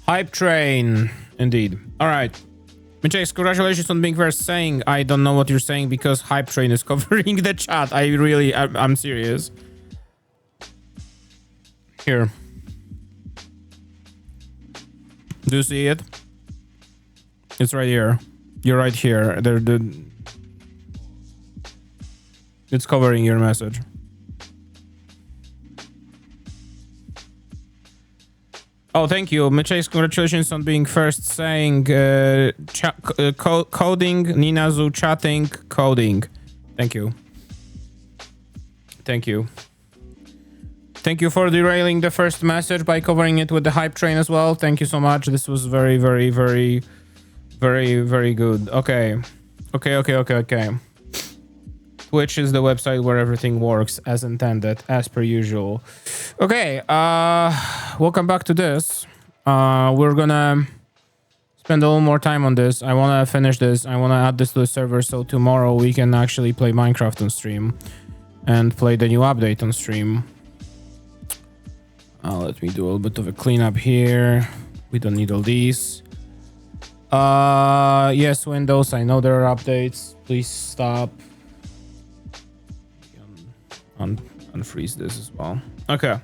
Hype train, indeed. All right. Mitchell, congratulations on being first saying I don't know what you're saying because hype train is covering the chat. I'm serious. Here. Do you see it? It's right here. You're right here. It's covering your message. Oh, thank you. Mitchell, congratulations on being first saying coding, Ninazu chatting, coding. Thank you. Thank you. Thank you for derailing the first message by covering it with the hype train as well. Thank you so much. This was very, very, very, very, very good. Okay. Okay. Twitch is the website where everything works as intended, as per usual. Okay, welcome back to this. We're gonna spend a little more time on this. I wanna finish this. I wanna add this to the server so tomorrow we can actually play Minecraft on stream and play the new update on stream. Let me do a little bit of a cleanup here. We don't need all these. Yes, Windows, I know there are updates. Please stop. Unfreeze this as well. Okay.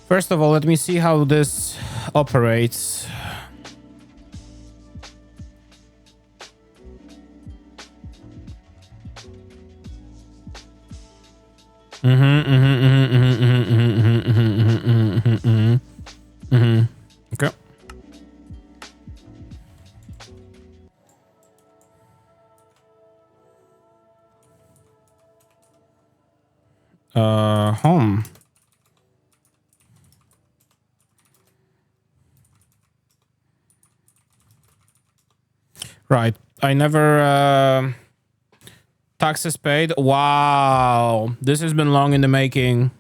First of all, let me see how this operates. Okay. Home. Right. I never taxes paid. Wow. This has been long in the making.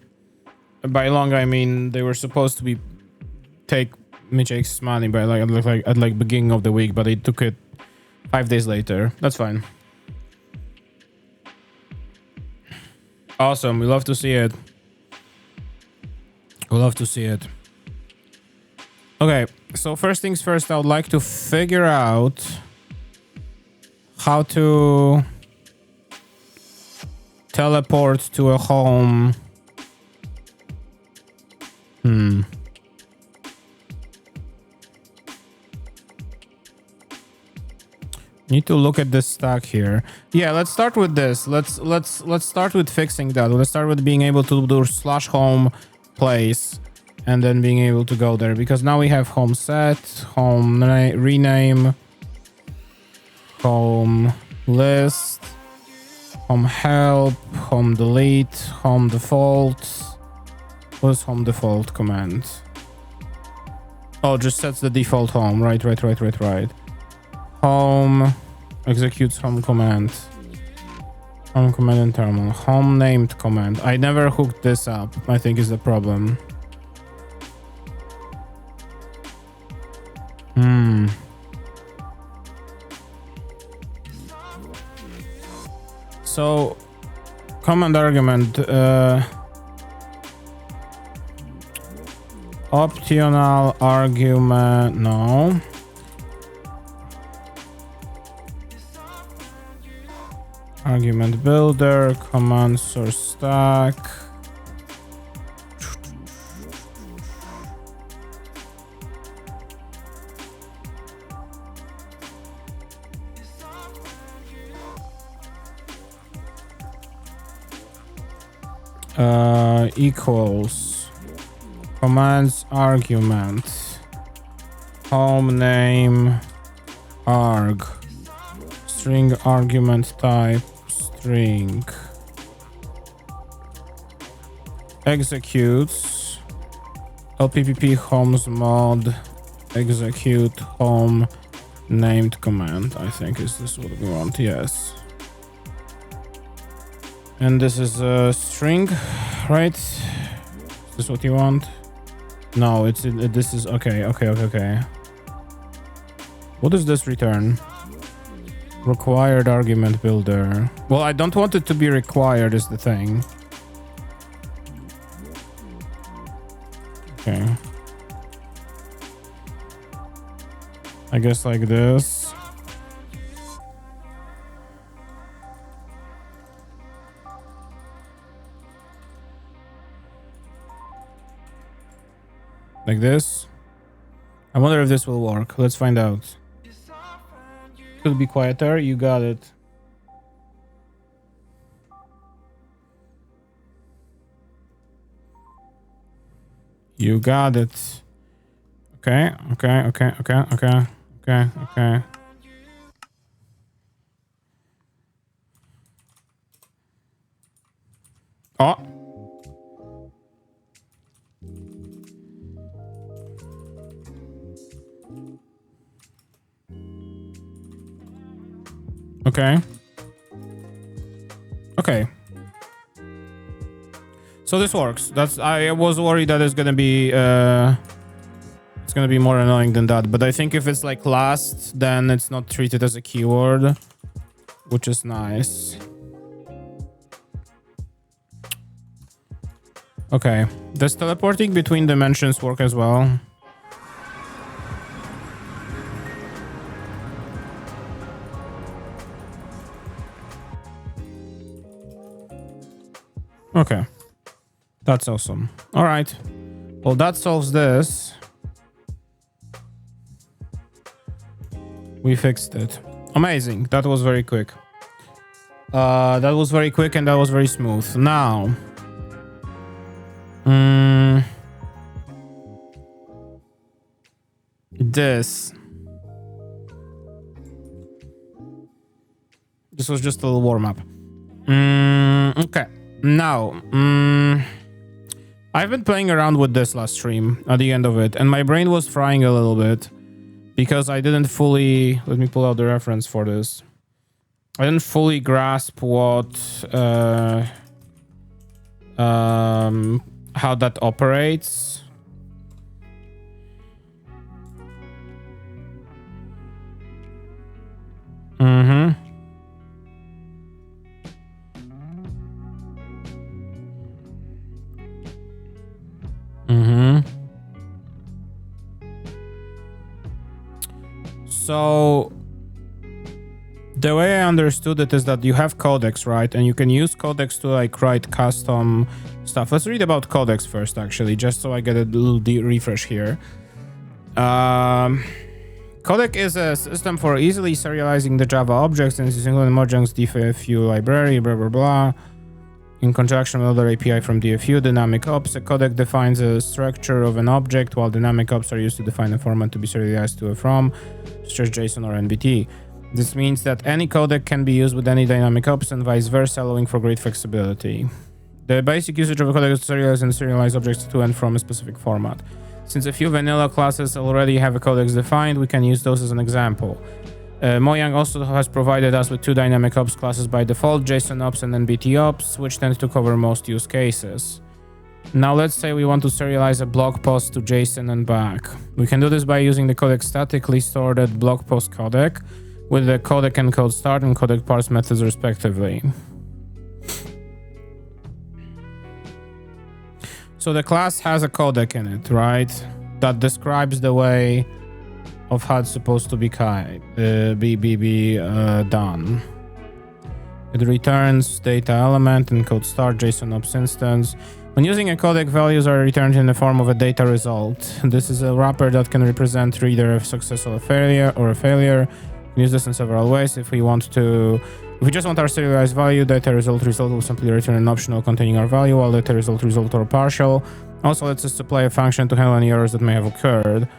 By long I mean they were supposed to be take Michek's money by like beginning of the week, but they took it 5 days later. That's fine. Awesome. We love to see it. We love to see it. Okay, so first things first, I would like to figure out how to teleport to a home. Need to look at this stack here. Yeah, let's start with this. Let's start with fixing that. Let's start with being able to do /home place and then being able to go there, because now we have home set, home rename, home list, home help, home delete, home default. What is home default command? Oh, just sets the default home. Right. Home executes home command. Home command in terminal. Home named command. I never hooked this up, I think is the problem. So command argument, optional argument, no. Argument builder, command source stack. Equals commands argument home name arg string argument type string executes lppp homes mod execute home named command. I think is this what we want? Yes. And this is a string, right? Is this what you want? No, this is okay. What does this return? Required argument builder. Well, I don't want it to be required is the thing. Okay. I guess like this. Like this. I wonder if this will work. Let's find out. Could be quieter. You got it. You got it. Okay, okay, okay, okay, okay, okay, okay. Oh. Okay. Okay. So this works. I was worried that it's gonna be more annoying than that, but I think if it's like last, then it's not treated as a keyword, which is nice. Okay. Does teleporting between dimensions work as well? Okay. That's awesome. All right. Well, that solves this. We fixed it. Amazing. That was very quick. That was very quick and that was very smooth. Now, this was just a little warm up. Okay. Now, I've been playing around with this last stream at the end of it, and my brain was frying a little bit because I didn't fully, let me pull out the reference for this. I didn't fully grasp what, how that operates. So the way I understood it is that you have codecs, right? And you can use codecs to like write custom stuff. Let's read about codecs first, actually, just so I get a little refresh here. Codec is a system for easily serializing the Java objects and is including Mojang's DFU library, blah, blah, blah. In conjunction with other API from DFU, dynamic ops, a codec defines a structure of an object, while dynamic ops are used to define a format to be serialized to or from, such as JSON or NBT. This means that any codec can be used with any dynamic ops and vice versa, allowing for great flexibility. The basic usage of a codec is to serialize and serialize objects to and from a specific format. Since a few vanilla classes already have a codecs defined, we can use those as an example. Mojang also has provided us with two dynamic ops classes by default, JSON ops and NBT ops, which tend to cover most use cases. Now let's say we want to serialize a blog post to JSON and back. We can do this by using the codec statically stored at blog post codec with the codec encode start and codec parse methods respectively. So the class has a codec in it, right? That describes the way of how it's supposed to be done. It returns data element and code start JSON ops instance. When using a codec, values are returned in the form of a data result. This is a wrapper that can represent either a success or a failure. We can use this in several ways. If we just want our serialized value, data result will simply return an optional containing our value, while data result or partial also lets us supply a function to handle any errors that may have occurred.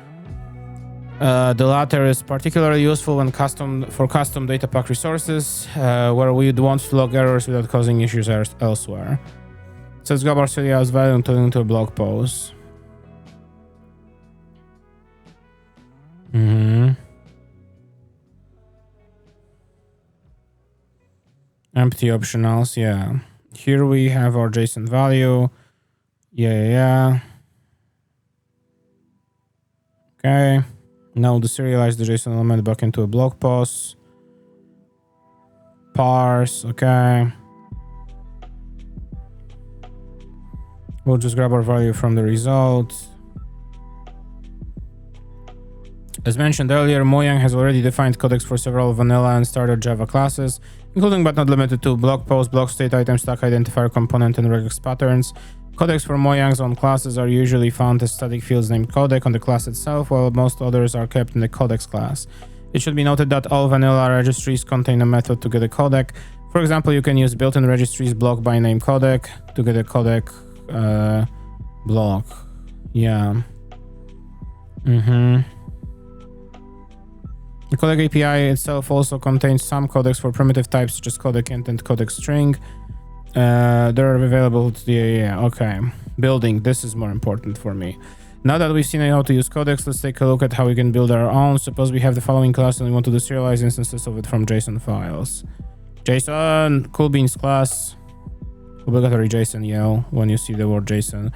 The latter is particularly useful when for custom data pack resources, where we'd want to log errors without causing issues elsewhere. So let's grab our serialized value and turn it into a blog post. Empty optionals, yeah. Here we have our JSON value. Yeah. Okay. Now to serialize the JSON element back into a blog post. Parse, okay. We'll just grab our value from the result. As mentioned earlier, Mojang has already defined codecs for several vanilla and starter Java classes, including but not limited to block post, block state item, stack identifier, component, and regex patterns. Codecs for Mojang's own classes are usually found as static fields named codec on the class itself, while most others are kept in the codecs class. It should be noted that all vanilla registries contain a method to get a codec. For example, you can use built-in registries block by name codec to get a codec block. Yeah. The codec API itself also contains some codecs for primitive types such as codec int and codec string. They're available to the okay. Building, this is more important for me. Now that we've seen how to use codecs, let's take a look at how we can build our own. Suppose we have the following class and we want to deserialize instances of it from JSON files. JSON, cool beans class. Obligatory JSON yell when you see the word JSON.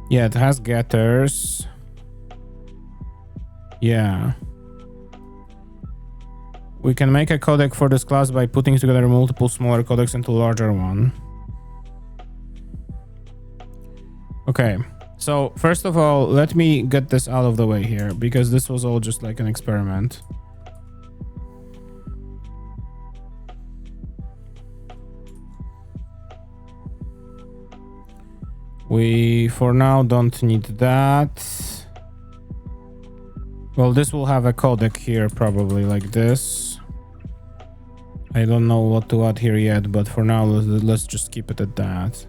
Yeah, it has getters. Yeah. We can make a codec for this class by putting together multiple smaller codecs into a larger one. Okay, so first of all, let me get this out of the way here, because this was all just like an experiment. We, for now, don't need that. Well, this will have a codec here, probably like this. I don't know what to add here yet, but for now, let's just keep it at that.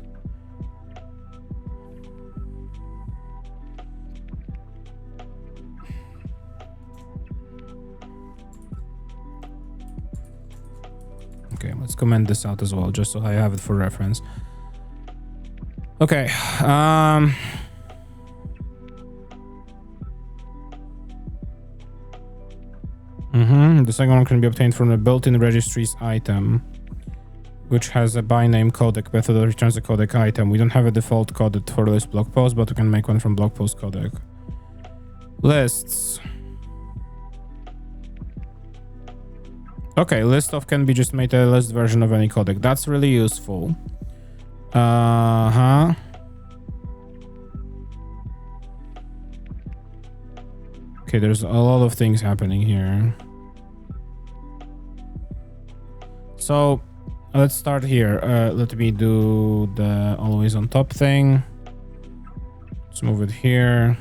Okay, let's comment this out as well, just so I have it for reference. Okay, the second one can be obtained from the built-in registries item, which has a by name codec method that returns the codec item. We don't have a default codec for list blog post, but we can make one from blog post codec. Lists. Okay, list of can be just made a list version of any codec. That's really useful. Okay, there's a lot of things happening here. So let's start here. Let me do the always on top thing. Let's move it here.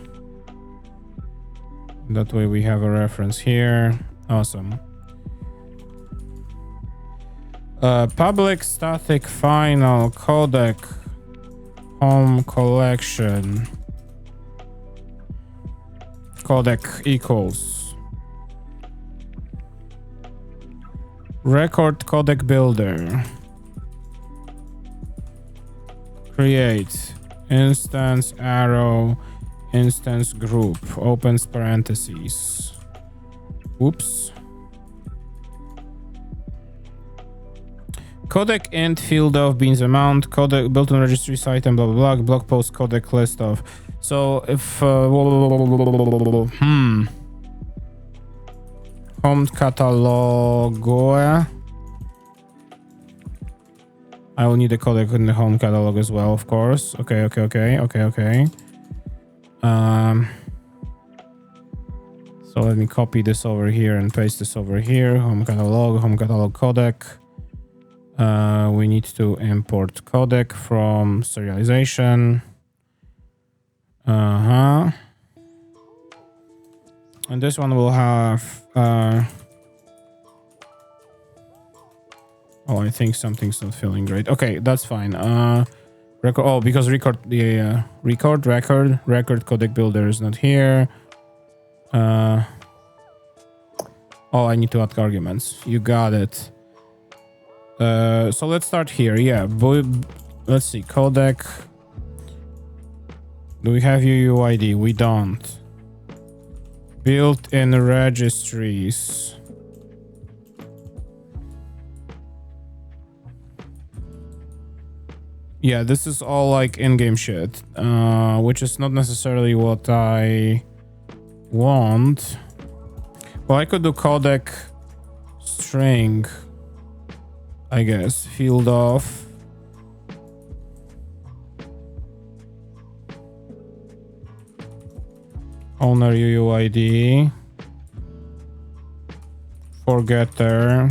That way we have a reference here. Awesome. Public static final codec HomeCollection codec equals RecordCodecBuilder. Create instance arrow instance group opens parentheses. Oops. Codec int field of beans amount codec built-in registry site and blah blah blah blog post codec list of. So if home catalog, I will need a codec in the home catalog as well, of course. Okay. So let me copy this over here and paste this over here. Home catalog codec. We need to import codec from serialization. And this one will have oh, I think something's not feeling great. Okay, that's fine. Because record codec builder is not here. Oh, I need to add arguments. You got it. So let's start here. Yeah, let's see. Codec. Do we have UUID? We don't. Built-in registries. Yeah, this is all like in-game shit, which is not necessarily what I want. Well, I could do codec string, I guess, field of. owner UUID for getter.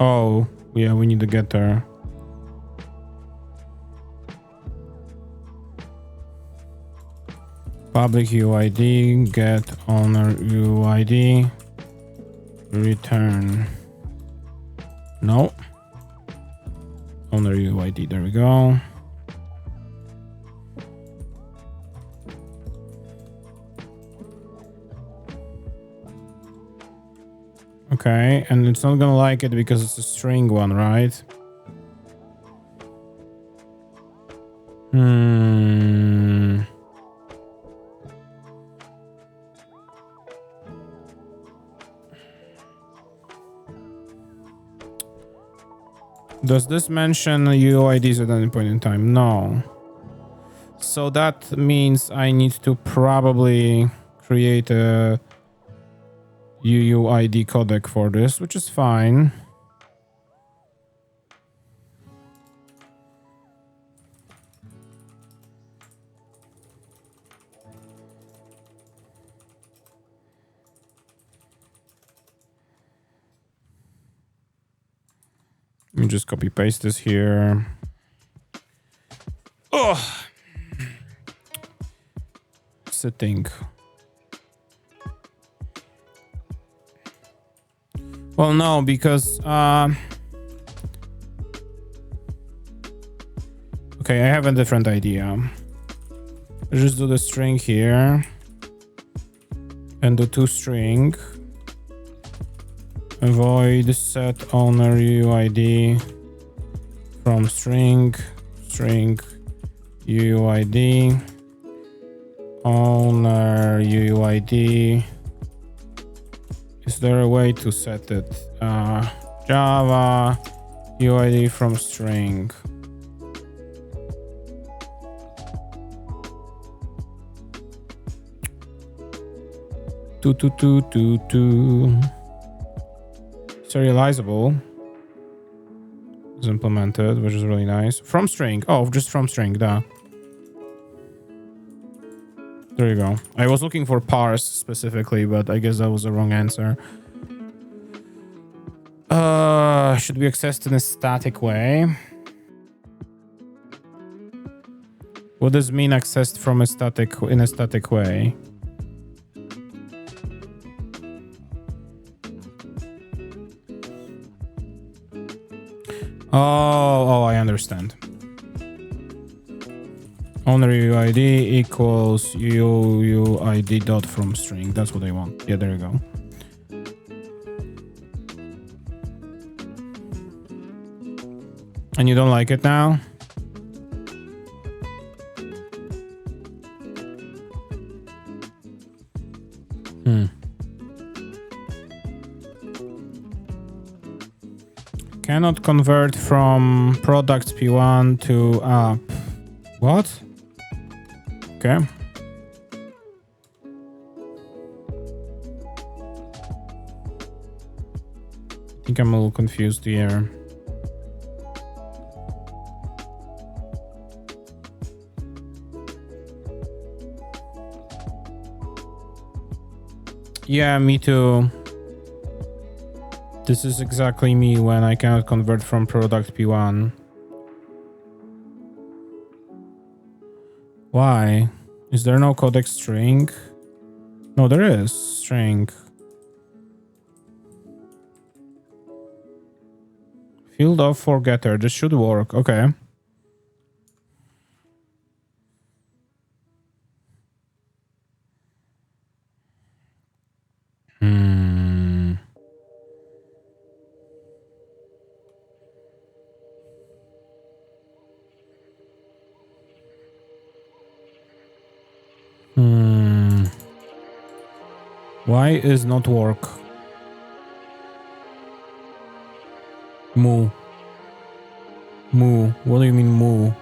Oh, yeah, we need a getter. Public UUID, get owner UUID, return. No. Owner UUID, there we go. Okay, and it's not gonna like it because it's a string one, right? Does this mention UUIDs at any point in time? No. So that means I need to probably create a UUID codec for this, which is fine. Let me just copy paste this here. Oh, setting. Well, no, because okay, I have a different idea. Let's just do the string here and the toString. Avoid set owner UUID from string UUID owner UUID. Is there a way to set it? Java UUID from string. Serializable is implemented, which is really nice. From string. Oh, just from string. Duh. There you go. I was looking for parse specifically, but I guess that was the wrong answer. Should be accessed in a static way. What does mean accessed from a static in a static way? Oh, I understand. Owner UUID equals UUID dot from string. That's what I want. Yeah, there you go. And you don't like it now? Cannot convert from products P1 to app. What? Okay. I think I'm a little confused here. Yeah, me too. This is exactly me when I cannot convert from product P1. Why? Is there no codec string? No, there is string. Field of for getter. This should work. Okay. Why is not work? Moo. Moo. What do you mean moo?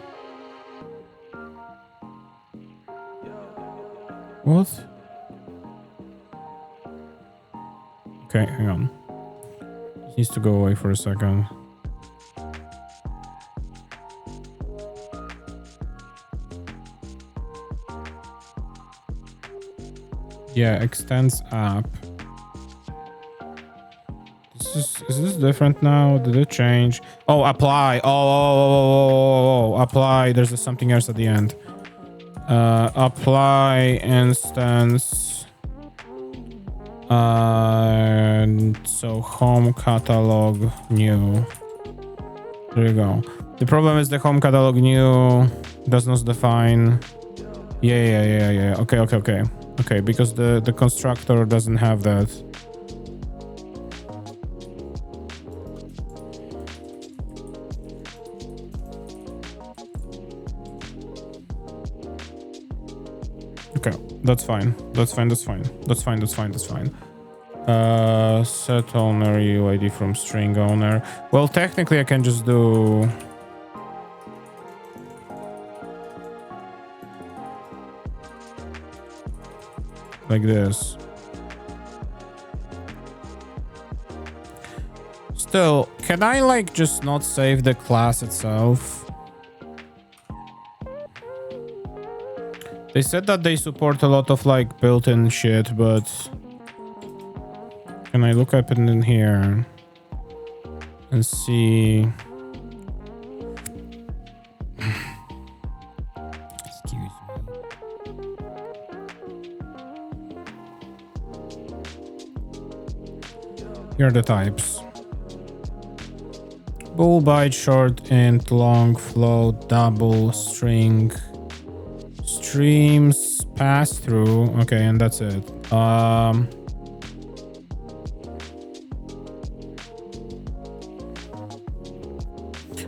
What? Okay, hang on. He needs to go away for a second. Yeah, extends app. Is this different now? Did it change? Oh, apply. Oh, apply. There's something else at the end. Apply instance. So home catalog new. There you go. The problem is the home catalog new does not define. Yeah. Okay, because the constructor doesn't have that. Okay, that's fine. Set owner UUID from string owner. Well, technically I can just do like this. Still, can I like just not save the class itself? They said that they support a lot of like built-in shit, but can I look up in here and see? Excuse me. Here are the types. Bool, byte, short, int, long, float, double, string, streams, pass through. Okay, and that's it.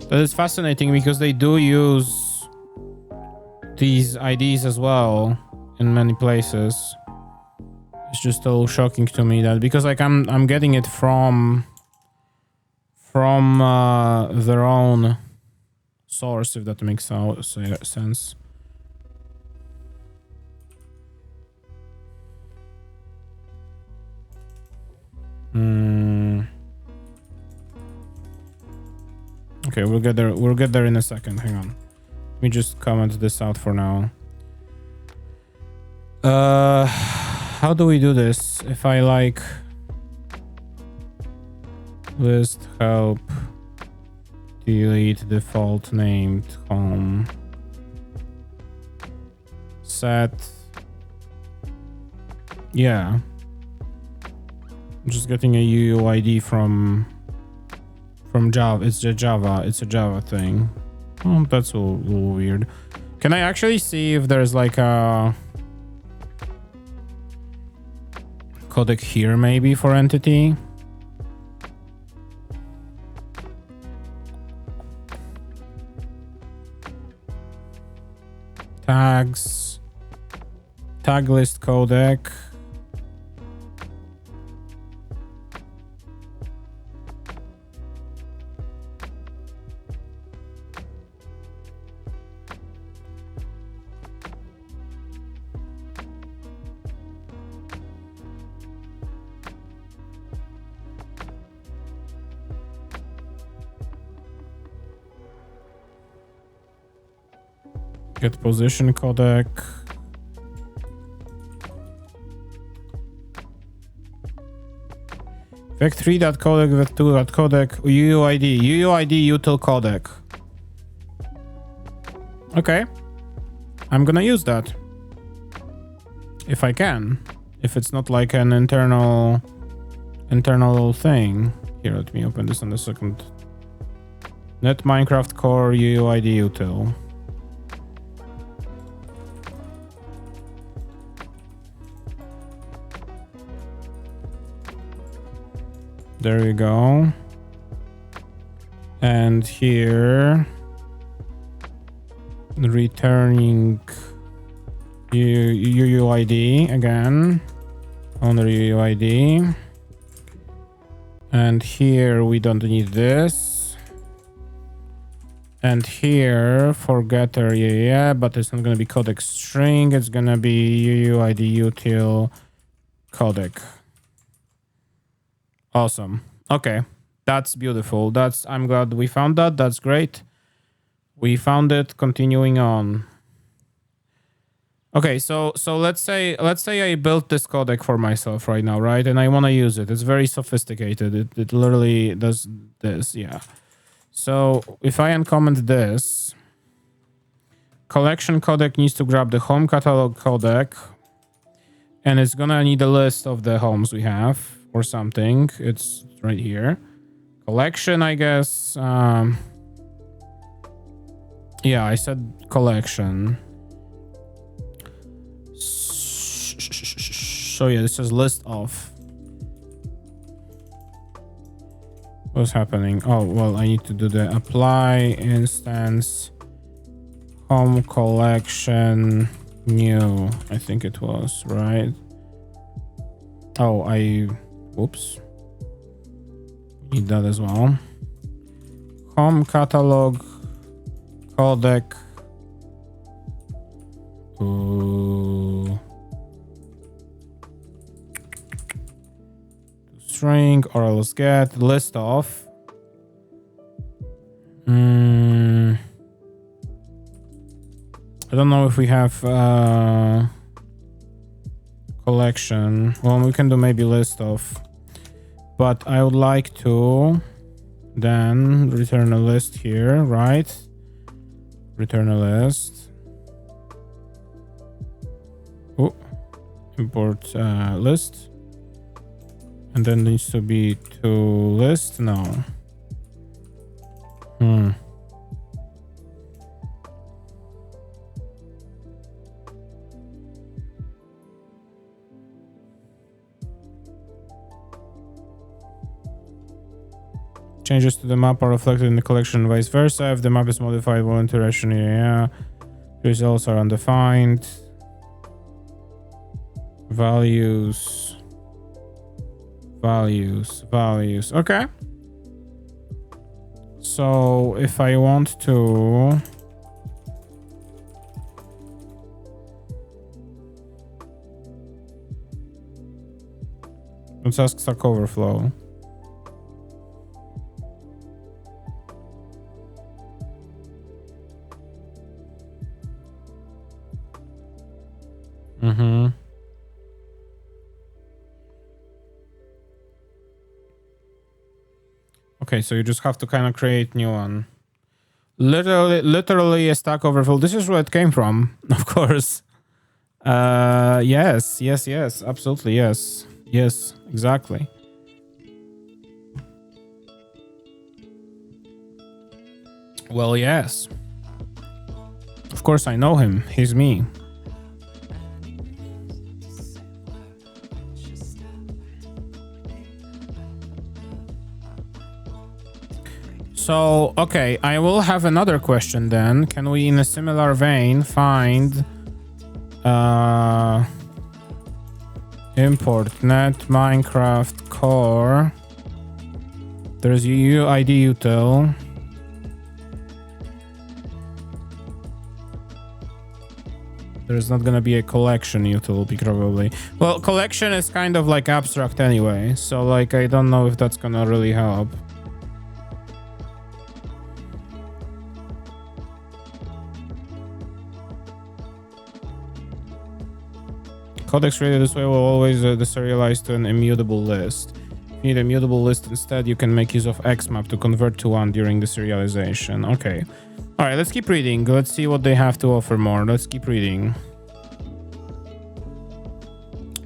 That is fascinating because they do use these IDs as well in many places. It's just a little shocking to me that because like I'm getting it from their own source, if that makes sense. Okay, we'll get there. We'll get there in a second. Hang on. Let me just comment this out for now. How do we do this? If I like list help delete default named home set. Yeah. I'm just getting a UUID from Java. It's a Java thing. Oh, that's a little weird. Can I actually see if there's like a codec here maybe for entity? Tags, tag list codec. Get position codec. Vec3.codec, vec2.codec, UUIDUtil codec. Okay. I'm gonna use that. If I can. If it's not like an internal thing. Here, let me open this in a second. Net Minecraft core UUIDUtil. There you go. And here, returning UUID again, owner UUID. And here we don't need this. And here for getter, yeah, but it's not gonna be codec string. It's gonna be UUIDUtil codec. Awesome. Okay. That's beautiful. I'm glad we found that. That's great. We found it. Continuing on. Okay, so let's say I built this codec for myself right now, right? And I want to use it. It's very sophisticated. It literally does this, yeah. So if I uncomment this, collection codec needs to grab the home catalog codec, and it's gonna need a list of the homes we have or something. It's right here. Collection, I guess. Yeah, I said collection. So yeah, this is list of. What's happening? Oh, well, I need to do the apply instance home collection new. I think it was, right? Oh, oops. Need that as well. Home catalog codec. String or else get list of. I don't know if we have collection. Well, we can do maybe list of, but I would like to then return a list here, right? Return a list. Oh, import list. And then needs to be to list. No. Changes to the map are reflected in the collection and vice versa. If the map is modified, one interaction, yeah. Results are undefined. Values. Okay. So if I want to let's ask Stack Overflow. Okay, so you just have to kind of create new one. Literally a Stack Overflow. This is where it came from, of course. Yes, absolutely, yes, exactly. Well, yes. Of course, I know him. He's me. So, okay, I will have another question then. Can we, in a similar vein, find import net Minecraft core? There's UUIDUtil. There's not gonna be a collection util, probably. Well, collection is kind of like abstract anyway, so like I don't know if that's gonna really help. Codecs created this way will always deserialize to an immutable list. If you need a mutable list instead, you can make use of XMap to convert to one during the serialization. Okay. All right, let's keep reading. Let's see what they have to offer more. Let's keep reading.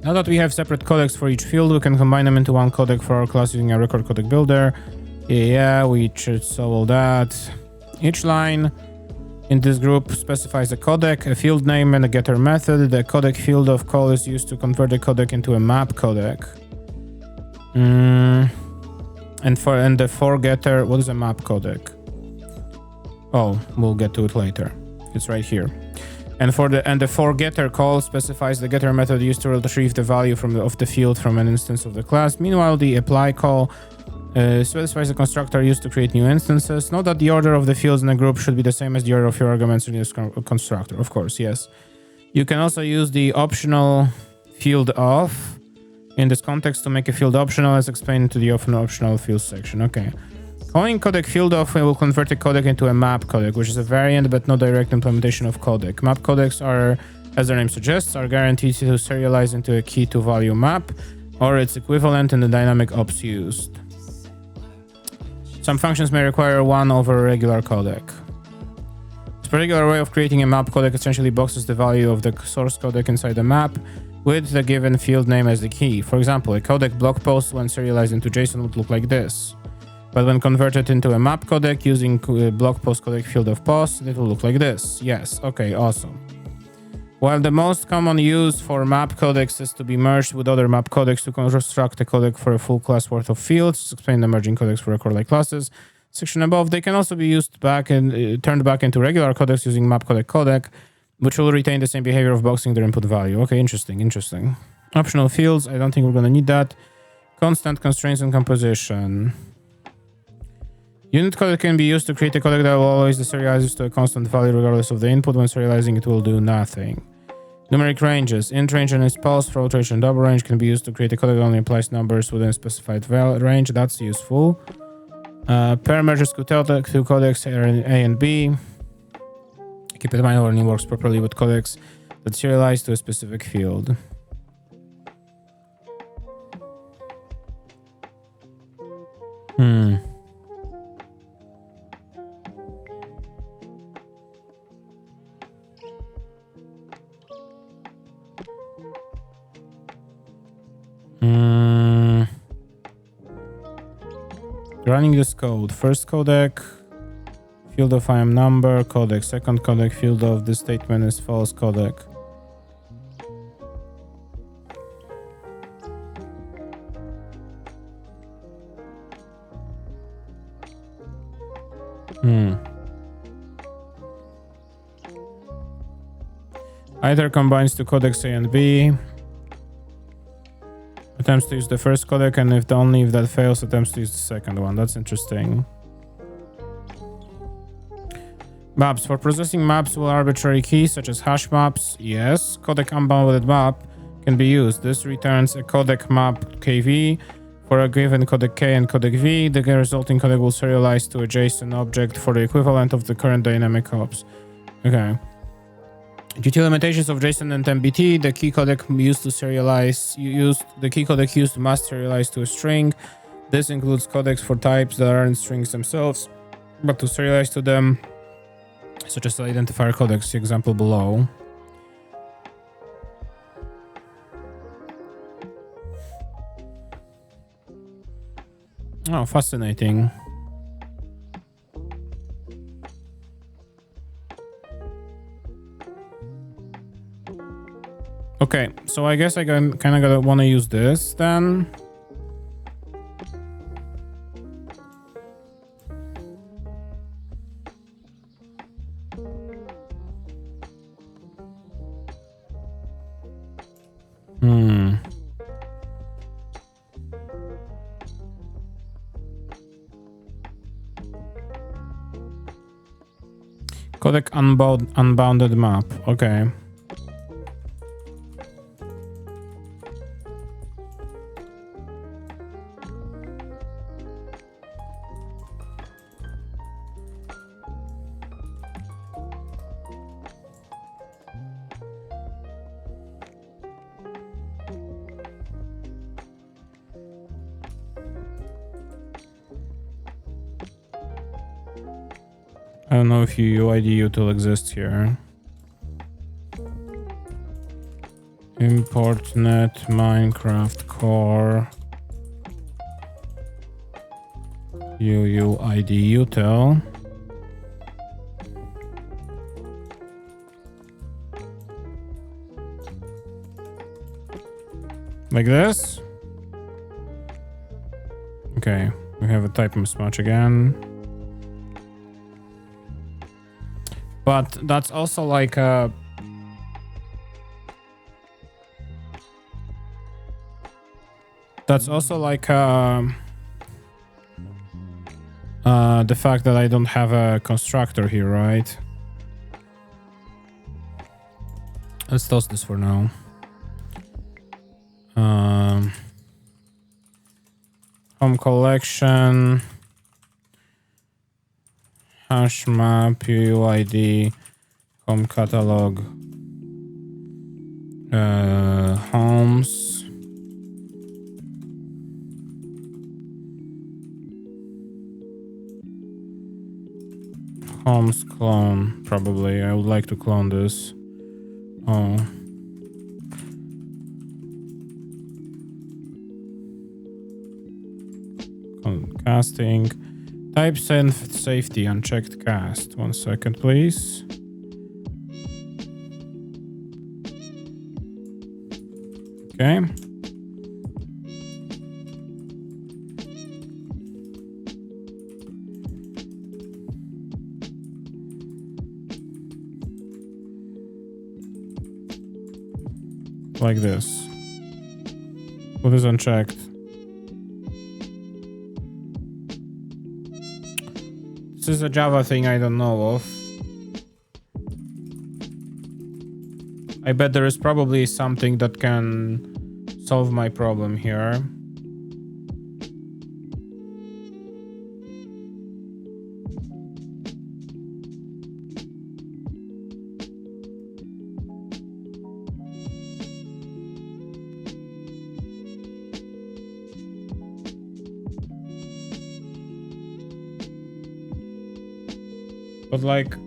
Now that we have separate codecs for each field, we can combine them into one codec for our class using a RecordCodecBuilder. Yeah, we should solve all that. Each line in this group specifies a codec, a field name, and a getter method. The codec field of call is used to convert the codec into a map codec. And the for getter, what is a map codec? Oh, we'll get to it later. It's right here. And the for getter call specifies the getter method used to retrieve the value of the field from an instance of the class. Meanwhile, the apply call specifies the constructor used to create new instances. Note that the order of the fields in a group should be the same as the order of your arguments in this constructor. Of course, yes. You can also use the optional field of in this context to make a field optional, as explained to the optional fields section. Okay. Calling codec field of will convert a codec into a map codec, which is a variant but no direct implementation of codec. Map codecs are as their name suggests, are guaranteed to serialize into a key-to-value map or its equivalent in the dynamic ops used. Some functions may require one over a regular codec. This particular way of creating a map codec essentially boxes the value of the source codec inside the map with the given field name as the key. For example, a codec blog post when serialized into JSON would look like this. But when converted into a map codec using blog post codec field of post, it will look like this. Yes, okay, awesome. While the most common use for map codecs is to be merged with other map codecs to construct a codec for a full class worth of fields, explain the merging codecs for record-like classes. Section above, they can also be used back and turned back into regular codecs using map codec, which will retain the same behavior of boxing their input value. Okay, interesting. Optional fields, I don't think we're gonna need that. Constant constraints and composition. Unit codec can be used to create a codec that will always deserialize to a constant value regardless of the input. When serializing, it will do nothing. Numeric ranges. Int range and its pulse, float range and double range can be used to create a codec that only applies numbers within a specified range. That's useful. Pair merges to codecs A and B. Keep in mind, only works properly with codecs that serialize to a specific field. Running this code. First codec, field of IM number, codec. Second codec, field of this statement is false codec. Either combines two codecs A and B. Attempts to use the first codec, and if that fails, attempts to use the second one. That's interesting. Maps. For processing maps with arbitrary keys, such as HashMaps, yes. Codec unbounded map can be used. This returns a codec map KV for a given codec K and codec V. The resulting codec will serialize to a JSON object for the equivalent of the current dynamic ops. Okay. Due to limitations of JSON and MBT, the key codec used to serialize must serialize to a string. This includes codecs for types that aren't strings themselves, but to serialize to them, such as the identifier codecs, the example below. Oh, fascinating. Okay, so I guess I kind of gonna want to use this then. Codec unbounded map. Okay. I don't know if UUIDUtil exists here. Import net Minecraft core UUIDUtil. Like this? Okay, we have a type mismatch again. But that's also like a... That's also like the fact that I don't have a constructor here, right? Let's toss this for now. HomeCollection, HashMap, UUID, Home Catalog, Homes. Homes clone, probably. I would like to clone this. Oh. Casting. Type safety unchecked cast. 1 second, please. Okay. Like this. What is unchecked? This is a Java thing I don't know of. I bet there is probably something that can solve my problem here. But like, here,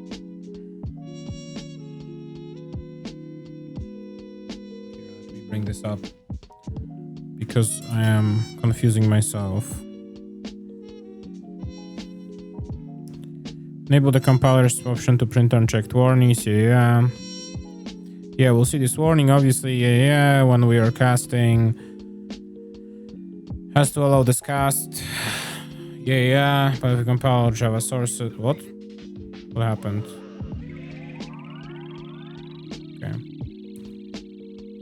let me bring this up because I am confusing myself. Enable the compiler's option to print unchecked warnings. Yeah, we'll see this warning, obviously. Yeah, when we are casting. Has to allow this cast. Yeah, but the compiler Java sources. What happened? Okay.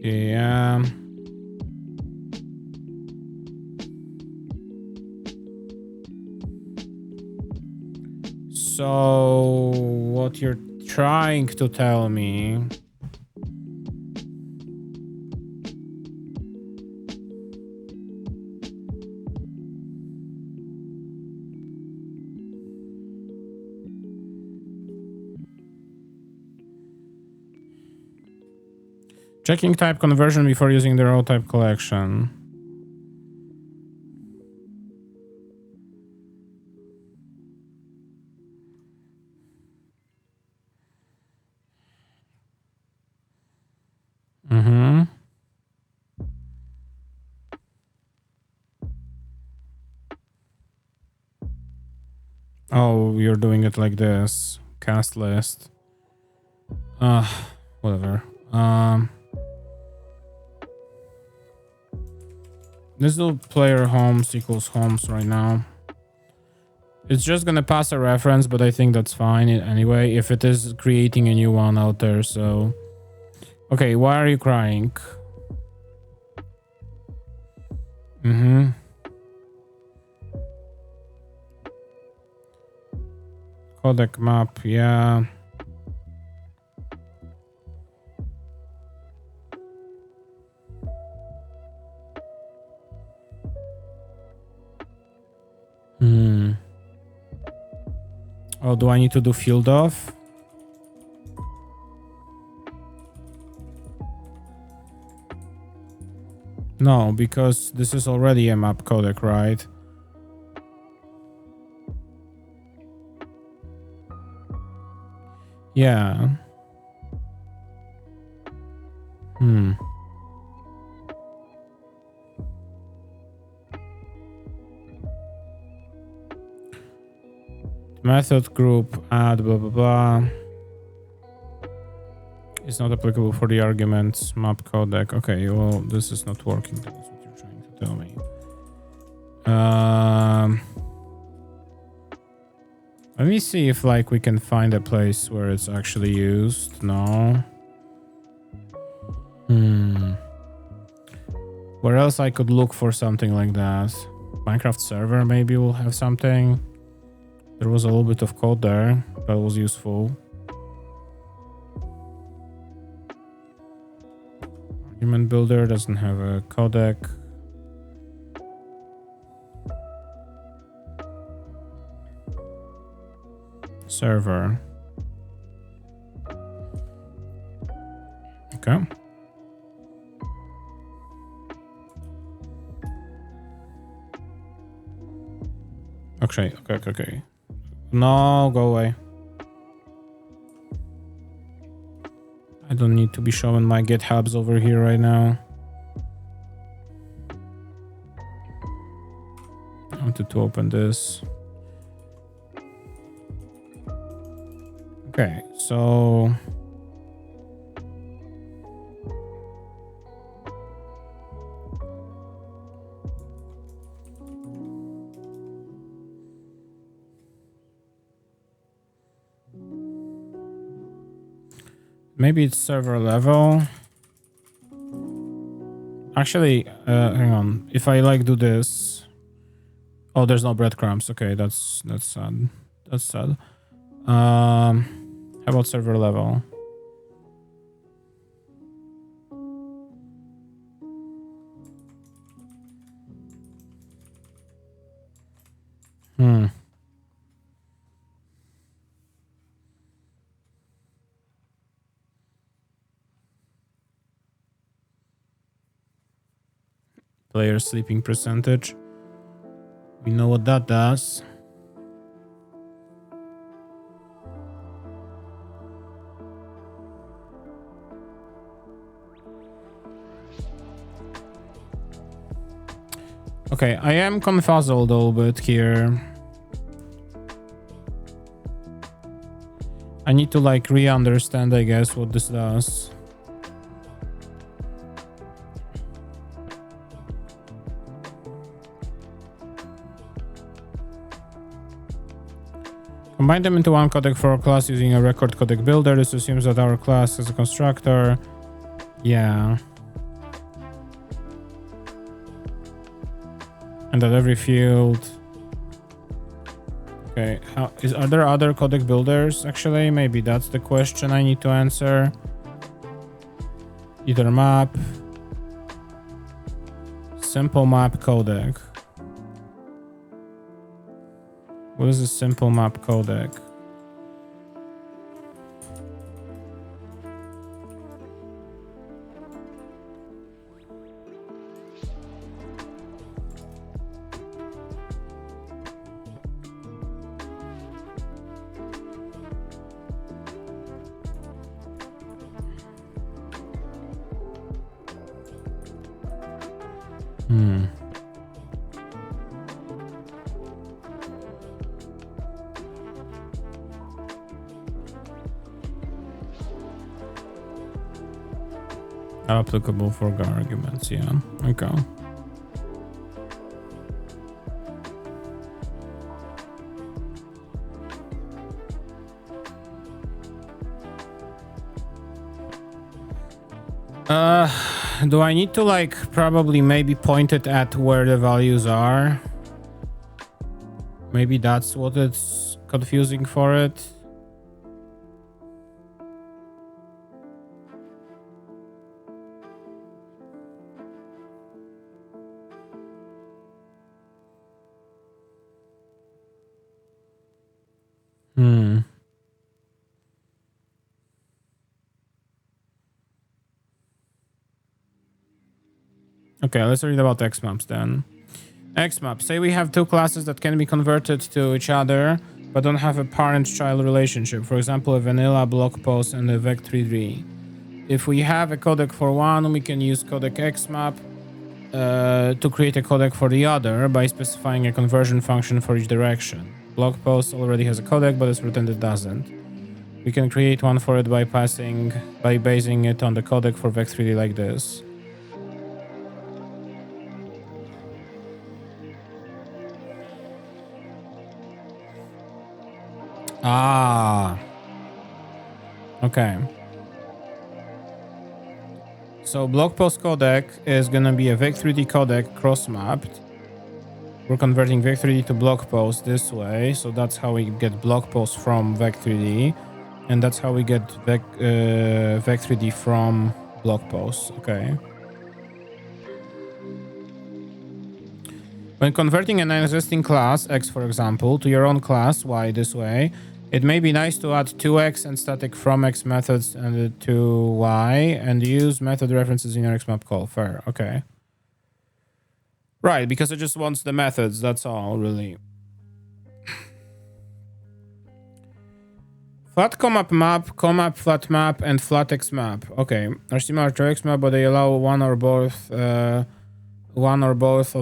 Yeah. So what you're trying to tell me checking type conversion before using the row type collection. Oh, you're doing it like this. Cast list. Whatever. This little player homes equals homes right now. It's just gonna pass a reference, but I think that's fine anyway, if it is creating a new one out there, so. Okay, why are you crying? Codec map, yeah. Oh, do I need to do field off? No, because this is already a map codec, right? Yeah. Method group add blah blah blah. It's not applicable for the arguments map codec. Okay, well this is not working. That's what you're trying to tell me. Let me see if like we can find a place where it's actually used. No. Where else I could look for something like that? Minecraft server maybe will have something. There was a little bit of code there that was useful. Argument builder doesn't have a codec. Server. Okay. Okay. No, go away. I don't need to be showing my GitHubs over here right now. I wanted to open this. Okay, so maybe it's server level. Actually, hang on. If I like do this, oh, there's no breadcrumbs. Okay, that's sad. That's sad. How about server level? Player sleeping percentage. We know what that does. Okay, I am confuzzled a little bit here. I need to like re-understand, I guess, what this does. Combine them into one codec for a class using a RecordCodecBuilder. This assumes that our class has a constructor. Yeah. And that every field. Okay, are there other codec builders actually? Maybe that's the question I need to answer. Either map. Simple map codec. What is a simple map codec? Applicable for arguments, yeah. Okay. Do I need to like probably maybe point it at where the values are? Maybe that's what it's confusing for it. Okay, let's read about XMaps then. XMaps. Say we have two classes that can be converted to each other, but don't have a parent-child relationship. For example, a vanilla blog post and a vec3d. If we have a codec for one, we can use codec XMap to create a codec for the other by specifying a conversion function for each direction. Blog post already has a codec, but it's pretend it doesn't. We can create one for it by basing it on the codec for vec3d like this. Ah. Okay. So blog post codec is gonna be a vec3d codec cross-mapped. We're converting vec3d to blog post this way, so that's how we get blog post from vec3d, and that's how we get vec3d from blog post. Okay. When converting an existing class, X for example, to your own class, Y this way, it may be nice to add 2x and static from X methods and to Y and use method references in your XMap call. Fair, okay. Right, because it just wants the methods, that's all, really. Flat comap map, comap flat map, and flat x map. Okay, are similar to x map, but they allow one or both of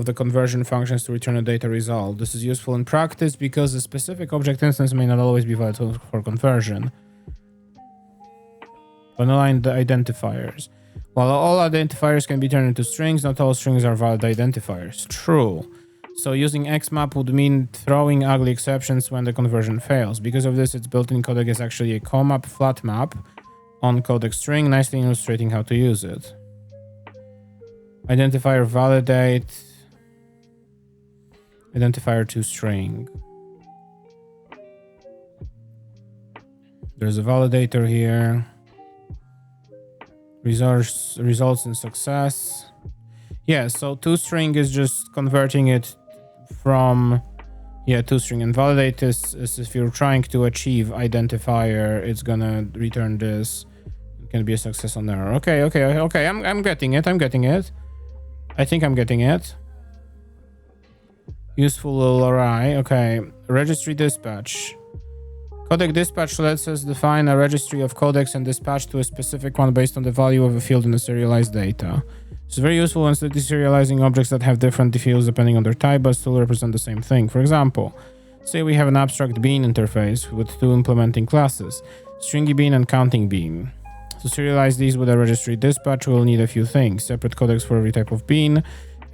the conversion functions to return a data result. This is useful in practice because a specific object instance may not always be valid for conversion. Vanilla identifiers. While all identifiers can be turned into strings, not all strings are valid identifiers. True. So using xmap would mean throwing ugly exceptions when the conversion fails. Because of this, its built-in codec is actually a comap flat map on codec string, nicely illustrating how to use it. Identifier validate. Identifier to string. There's a validator here. Results in success. Yeah, so toString is just converting it from toString, and validate is if you're trying to achieve identifier, it's gonna return this. It can be a success on error. Okay. I'm getting it. I think I'm getting it. Useful little array. Okay. Registry dispatch. Codec dispatch lets us define a registry of codecs and dispatch to a specific one based on the value of a field in the serialized data. It's very useful when deserializing objects that have different fields depending on their type but still represent the same thing. For example, say we have an abstract bean interface with two implementing classes, stringy bean and counting bean. To serialize these with a registry dispatch, we'll need a few things: separate codecs for every type of bean,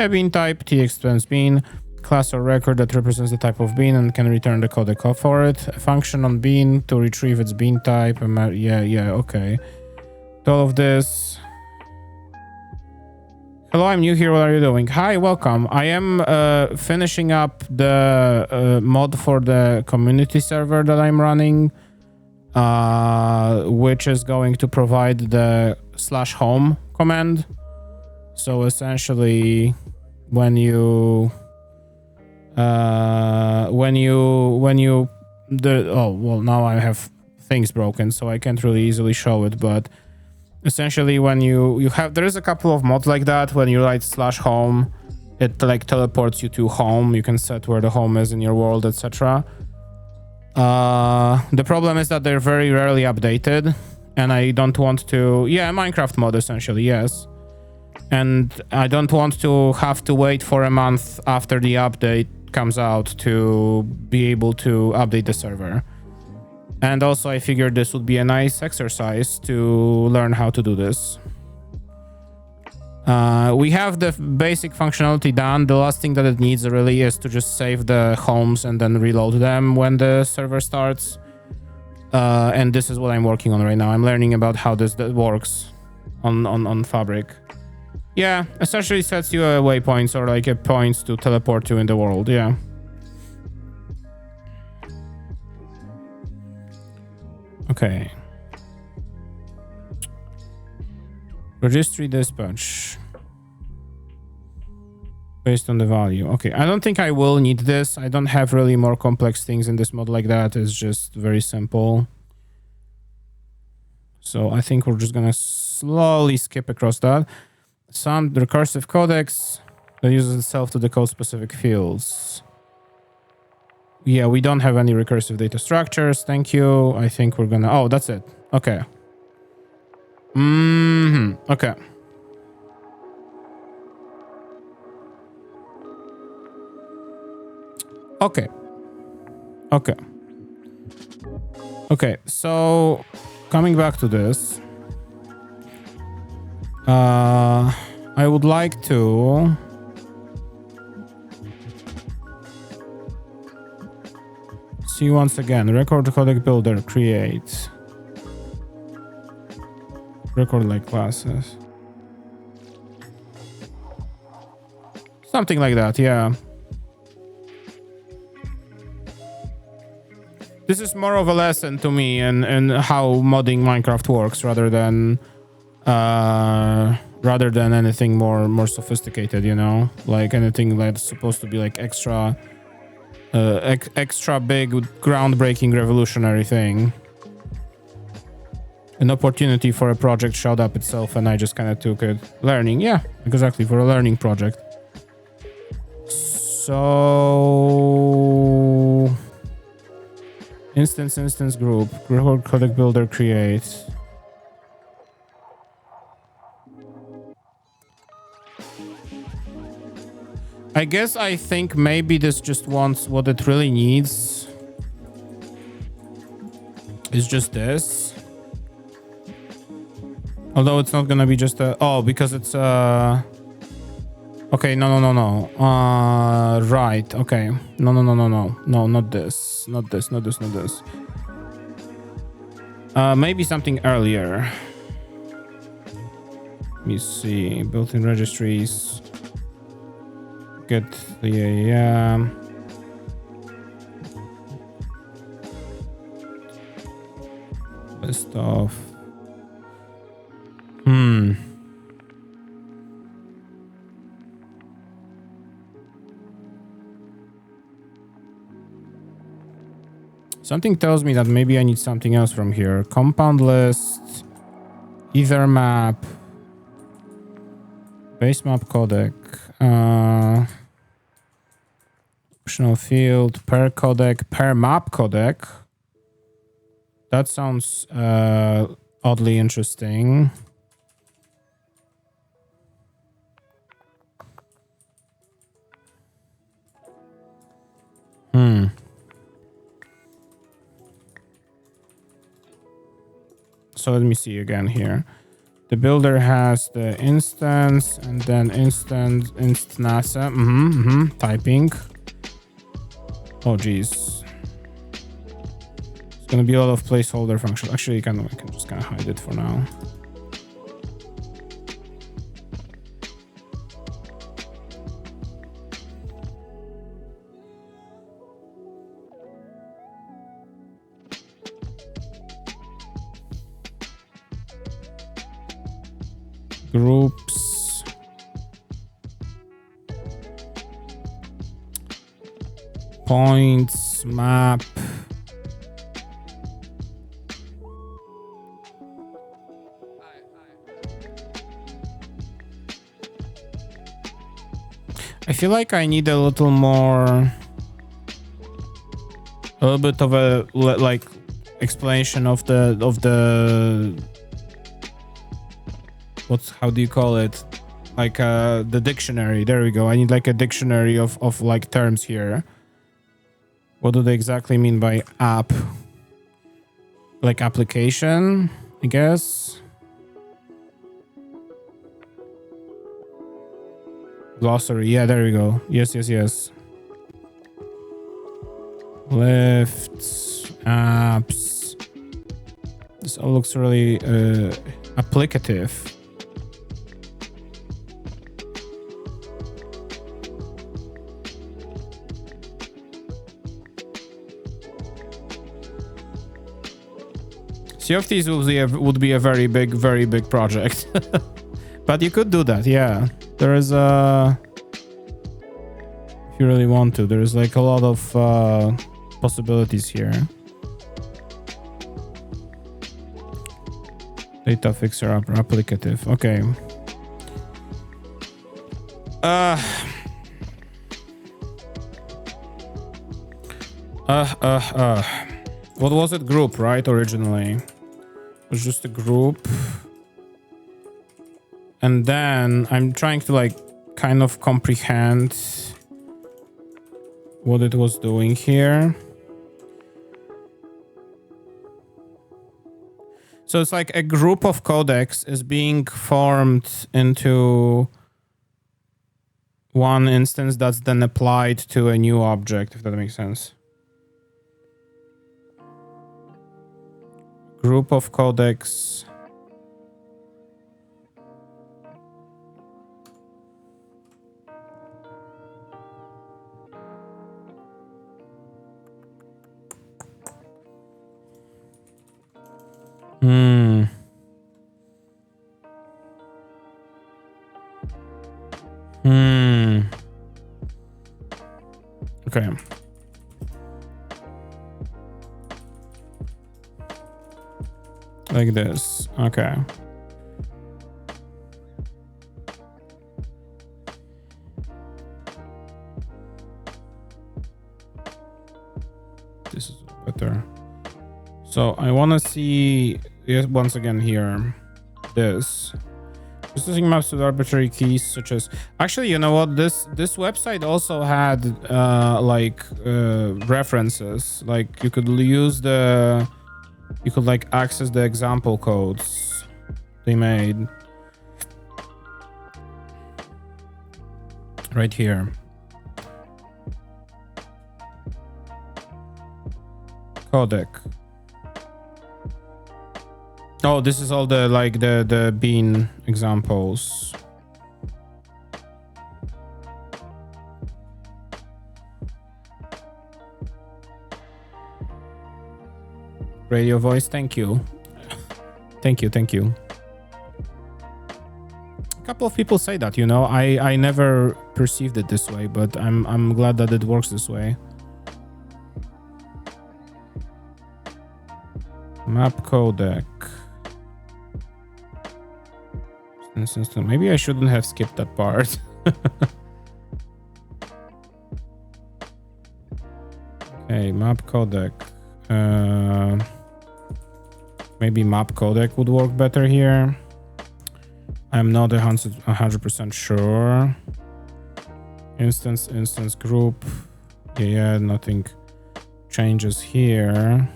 a bean type, txtends bean, class or record that represents the type of bean and can return the codec for it, a function on bean to retrieve its bean type. Okay. To all of this. Hello, I'm new here. What are you doing? Hi, welcome. I am finishing up the mod for the community server that I'm running, which is going to provide the /home command. So essentially, now I have things broken, so I can't really easily show it, but essentially when you have, there is a couple of mods like that. When you write /home, it like teleports you to home. You can set where the home is in your world, etc. The problem is that they're very rarely updated, and I don't want to, Minecraft mod essentially, yes. And I don't want to have to wait for a month after the update comes out to be able to update the server. And also I figured this would be a nice exercise to learn how to do this. We have the basic functionality done. The last thing that it needs really is to just save the homes and then reload them when the server starts. And this is what I'm working on right now. I'm learning about how this works on Fabric. Yeah, essentially sets you a waypoints or like a points to teleport you in the world, yeah. Okay. Registry dispatch. Based on the value. Okay, I don't think I will need this. I don't have really more complex things in this mod like that. It's just very simple. So I think we're just gonna slowly skip across that. Some recursive codecs that uses itself to decode specific fields. Yeah, we don't have any recursive data structures. Thank you. I think we're gonna... Oh, that's it. Okay. Okay. Okay, so coming back to this. I would like to... see once again, RecordCodecBuilder, create. Record like classes. Something like that, yeah. This is more of a lesson to me and how modding Minecraft works rather than anything more sophisticated, you know, like anything that's supposed to be like extra big, groundbreaking, revolutionary thing. An opportunity for a project showed up itself and I just kind of took it. Learning, yeah, exactly, for a learning project. So Instance group. RecordCodecBuilder create. I think maybe this just wants what it really needs. It's just this. Although it's not gonna be just a... Oh, because it's okay, no. Right, okay. No. No, not this. Not this. Maybe something earlier. Let me see. Built-in registries. Get the list of something tells me that maybe I need something else from here. Compound list, either map, base map codec, optional field, per codec, per map codec. That sounds oddly interesting. So let me see again here. The builder has the instance and then instance typing. Oh geez. It's gonna be a lot of placeholder functions. Actually, I can just kind of hide it for now. Groups. Points, map. I feel like I need a little bit of a like explanation of the how do you call it? Like the dictionary. There we go. I need like a dictionary of like terms here. What do they exactly mean by app? Like application, I guess. Glossary. Yeah, there we go. Yes. Lifts, apps. This all looks really applicative. Sea of Thieves would be a very big project. But you could do that, yeah. There is if you really want to, there's like a lot of possibilities here. Data fixer applicative. Okay. What was it? Group, right? Originally. It was just a group. And then I'm trying to like kind of comprehend what it was doing here. So it's like a group of codecs is being formed into one instance that's then applied to a new object, if that makes sense. Group of codecs. Okay. Like this. Okay. This is better. So I want to see, yes, once again here, this. Just using maps with arbitrary keys such as, actually, you know what, this website also had references, like you could use you could like access the example codes they made right here. Codec. Oh, this is all the like the bean examples. Radio voice, thank you. Thank you. A couple of people say that, you know, I never perceived it this way, but I'm glad that it works this way. Map Codec. Maybe I shouldn't have skipped that part. Okay, Map Codec. Maybe Map Codec would work better here. I'm not 100% sure. Instance group. Yeah, nothing changes here.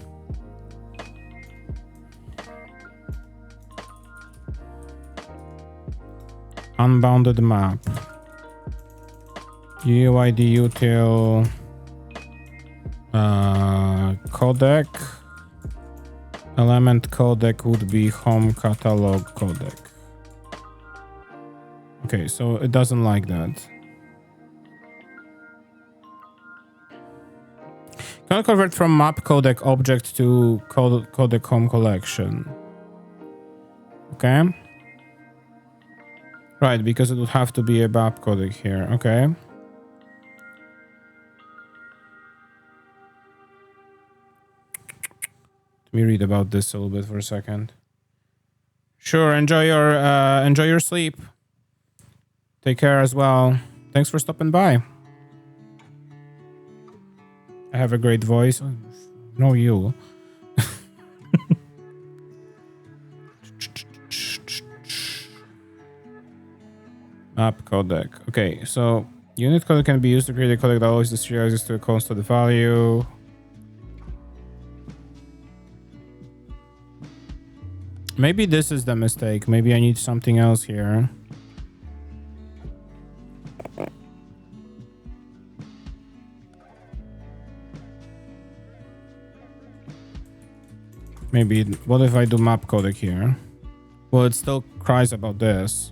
Unbounded map. UUIDUtil. Codec. Element codec would be home catalog codec. Okay, so it doesn't like that. Can I convert from map codec object to codec home collection? Okay. Right, because it would have to be a map codec here. Okay. Let me read about this a little bit for a second. Sure, enjoy your sleep. Take care as well. Thanks for stopping by. I have a great voice. No, you. Map codec. Okay, so unit codec can be used to create a codec that always serializes to a constant value. Maybe this is the mistake. Maybe I need something else here. Maybe, what if I do map codec here? Well, it still cries about this.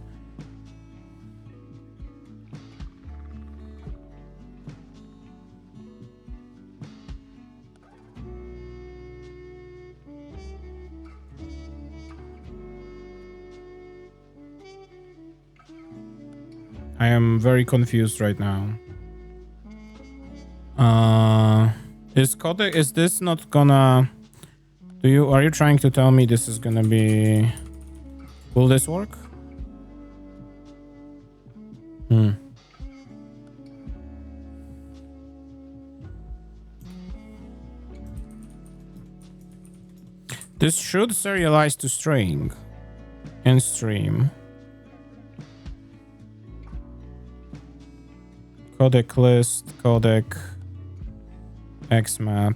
I am very confused right now. Is this not gonna... Are you trying to tell me this is gonna be... Will this work? This should serialize to string and stream. Codec list, codec, xmap,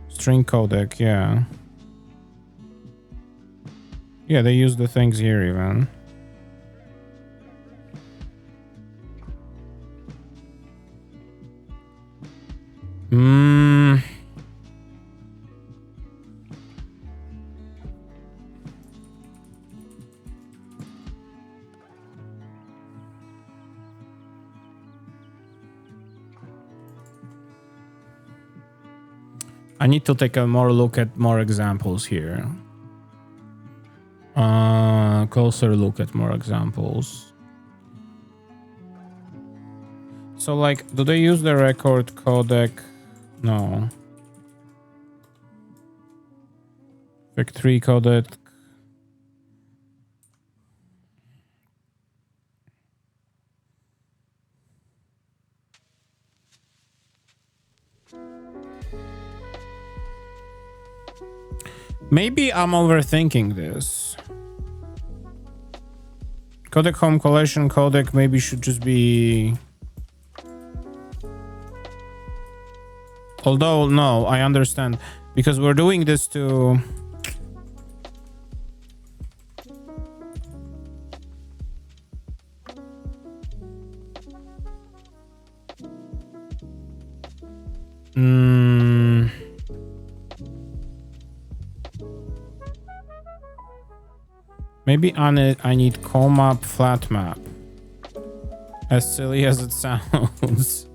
string codec, yeah. Yeah, they use the things here even. I need to take a more look at more examples here. Closer look at more examples. So, like, do they use the record codec? No. Vic3 codec. Maybe I'm overthinking this. Codec home collection codec maybe should just be... Although, no, I understand. Because we're doing this to... Maybe I need CoMap flat map. As silly as it sounds.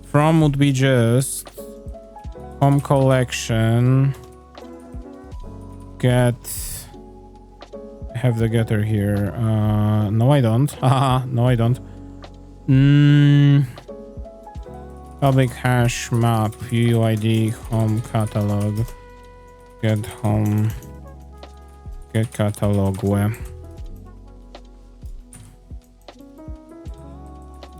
From would be just home collection. Get. I have the getter here. No, I don't. Haha, no, I don't. Public hash map UUID home catalog. Get home. Get catalog where.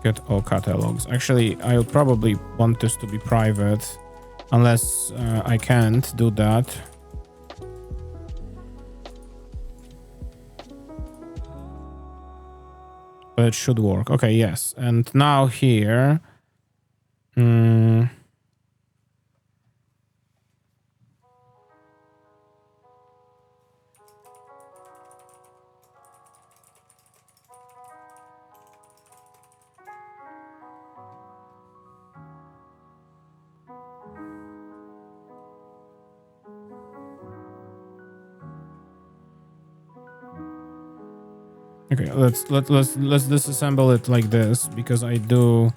Get all catalogs. Actually, I would probably want this to be private, unless I can't do that. But it should work. Okay, yes. And now here. Okay, let's disassemble it like this, because I do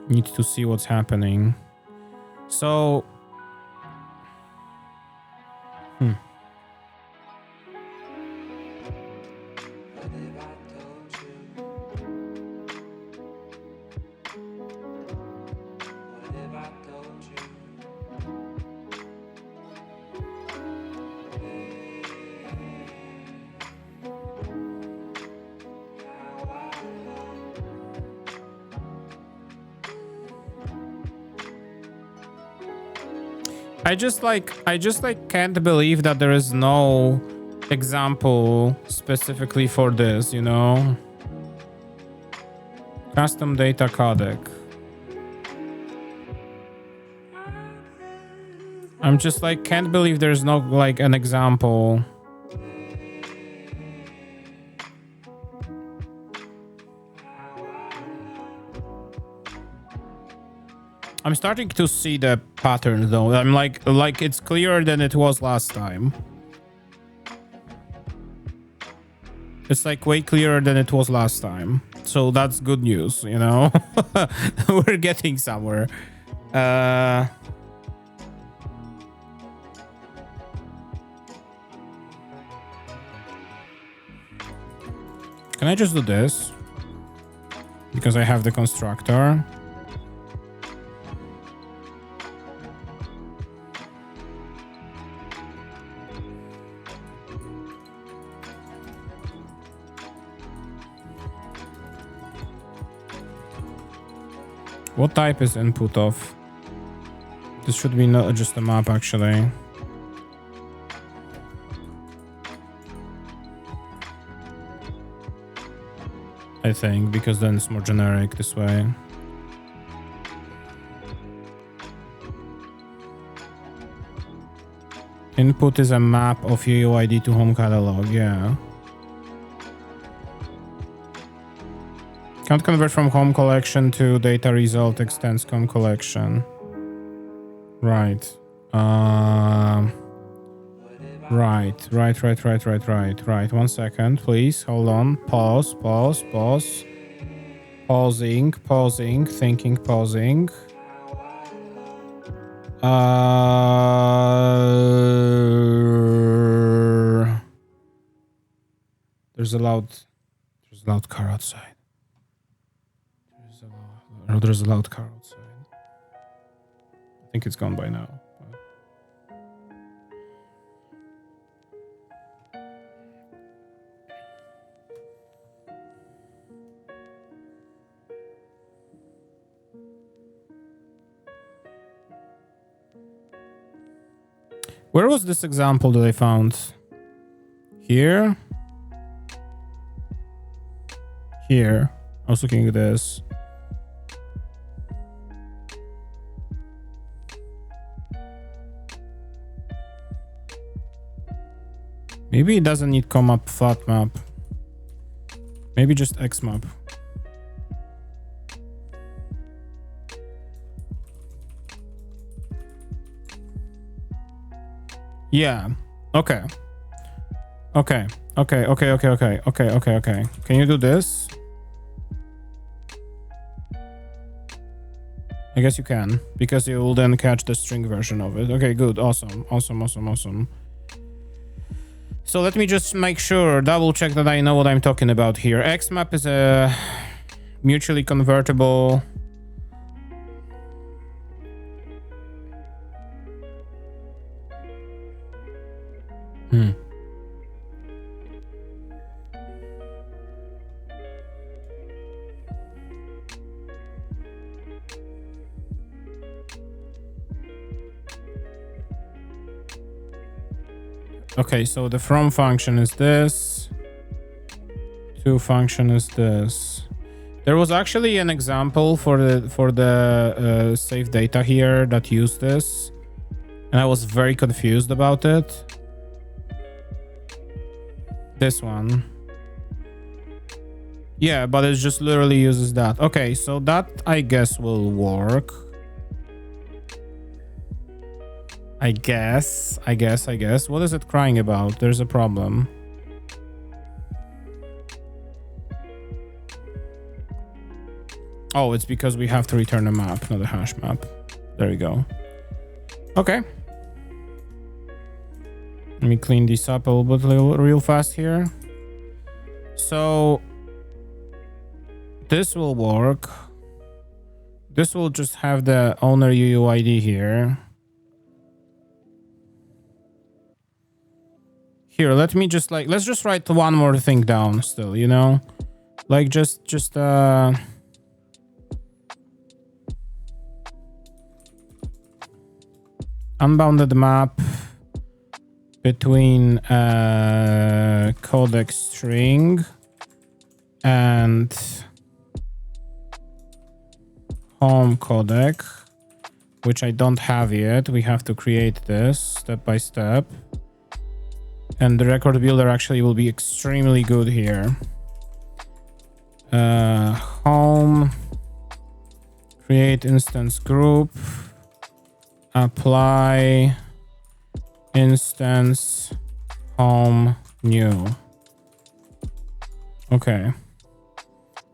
need to see what's happening. So I just can't believe that there is no example specifically for this, you know? Custom data codec. I'm just like, can't believe there's no like an example. I'm starting to see the pattern though. I'm like it's clearer than it was last time. It's like way clearer than it was last time. So that's good news, you know? We're getting somewhere. Can I just do this? Because I have the constructor. What type is input of? This should be not just a map, actually. I think, because then it's more generic this way. Input is a map of UUID to home catalog, yeah. Can't convert from home collection to data result extends home collection. Right. Right. 1 second, please. Hold on. Pause. Pausing. Thinking, pausing. There's a loud car outside. There's a loud car outside. I think it's gone by now. Where was this example that I found? Here? Here. I was looking at this. Maybe it doesn't need COMAP flat map. Maybe just XMap. Yeah. Okay. Okay. Okay. Okay. Okay. Okay. Okay. Okay. Okay. Can you do this? I guess you can, because you will then catch the string version of it. Okay, good. Awesome. Awesome. Awesome. Awesome. So let me just make sure, double check that I know what I'm talking about here. XMap is a mutually convertible. Okay, so the from function is this. To function is this. There was actually an example for the save data here that used this, and I was very confused about it. This one. Yeah, but it just literally uses that. Okay, so that I guess will work. I guess. What is it crying about? There's a problem. Oh, it's because we have to return a map, not a hash map. There you go. Okay. Let me clean this up a little bit real fast here. So this will work. This will just have the owner UUID here. Here, let me just let's just write one more thing down still, you know? Like just unbounded map between codec string and home codec, which I don't have yet. We have to create this step by step. And the record builder actually will be extremely good here. Home, create instance group, apply instance home new. Okay.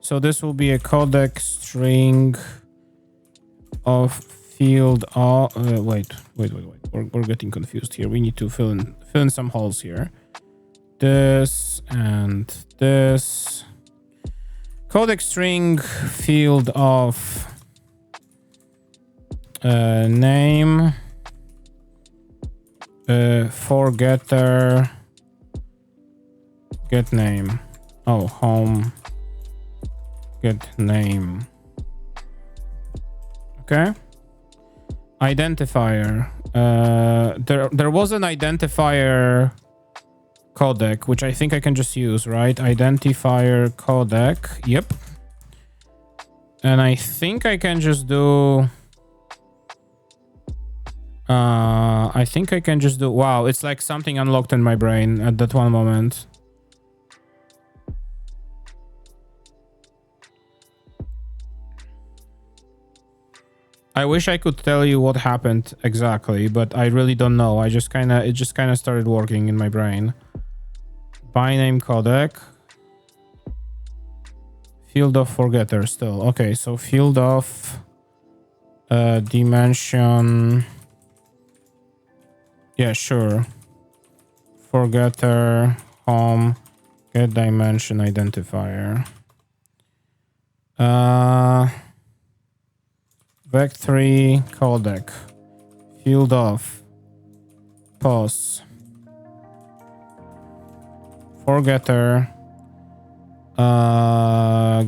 So this will be a codec string of field of wait. We're getting confused here. We need to fill in some holes here. This and this. Codec string field of name for getter get name. Oh, home get name. Okay. Identifier. There was an identifier codec, which I think I can just use, right? Identifier codec. Yep. And I think I can just do... Wow, it's like something unlocked in my brain at that one moment. I wish I could tell you what happened exactly, but I really don't know. It just kind of started working in my brain. By name codec. Field of forgetter still. Okay, so field of dimension. Yeah, sure. Forgetter, home, get dimension identifier. Vec3 codec. Field of pos. Forgetter.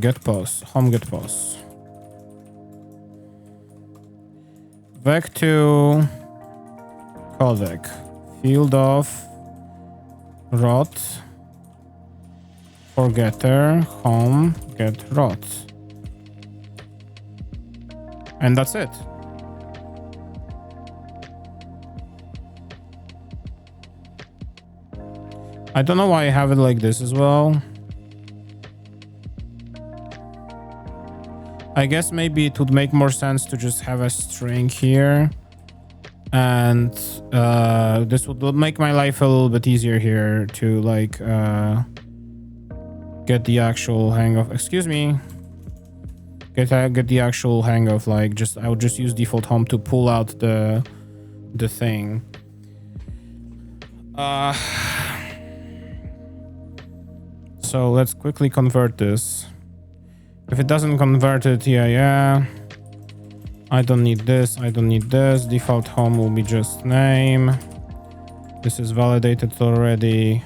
Get pos. Home get pos. Vec2 codec. field of rot for getter home get rot, and that's it. I don't know why I have it like this as well. I guess maybe it would make more sense to just have a string here, and this would make my life a little bit easier here to like get the actual hang of, excuse me, get the actual hang of like just, I would just use default home to pull out the thing. So let's quickly convert this. If it doesn't convert it, yeah. I don't need this, I don't need this. Default home will be just name. This is validated already.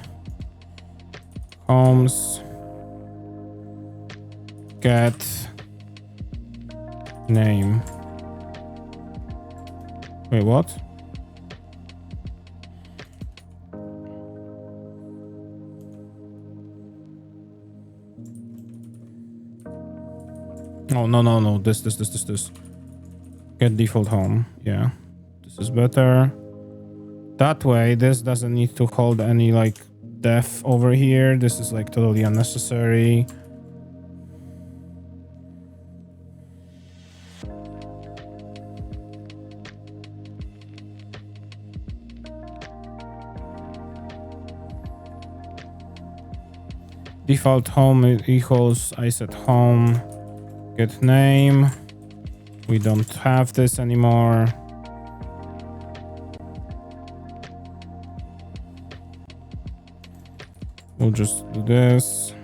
Homes. Get name. Wait, what? Oh, no. This. Get default home. Yeah. This is better. That way, this doesn't need to hold any like def over here. This is like totally unnecessary. Default home equals I set home. Get name. We don't have this anymore. We'll just do this.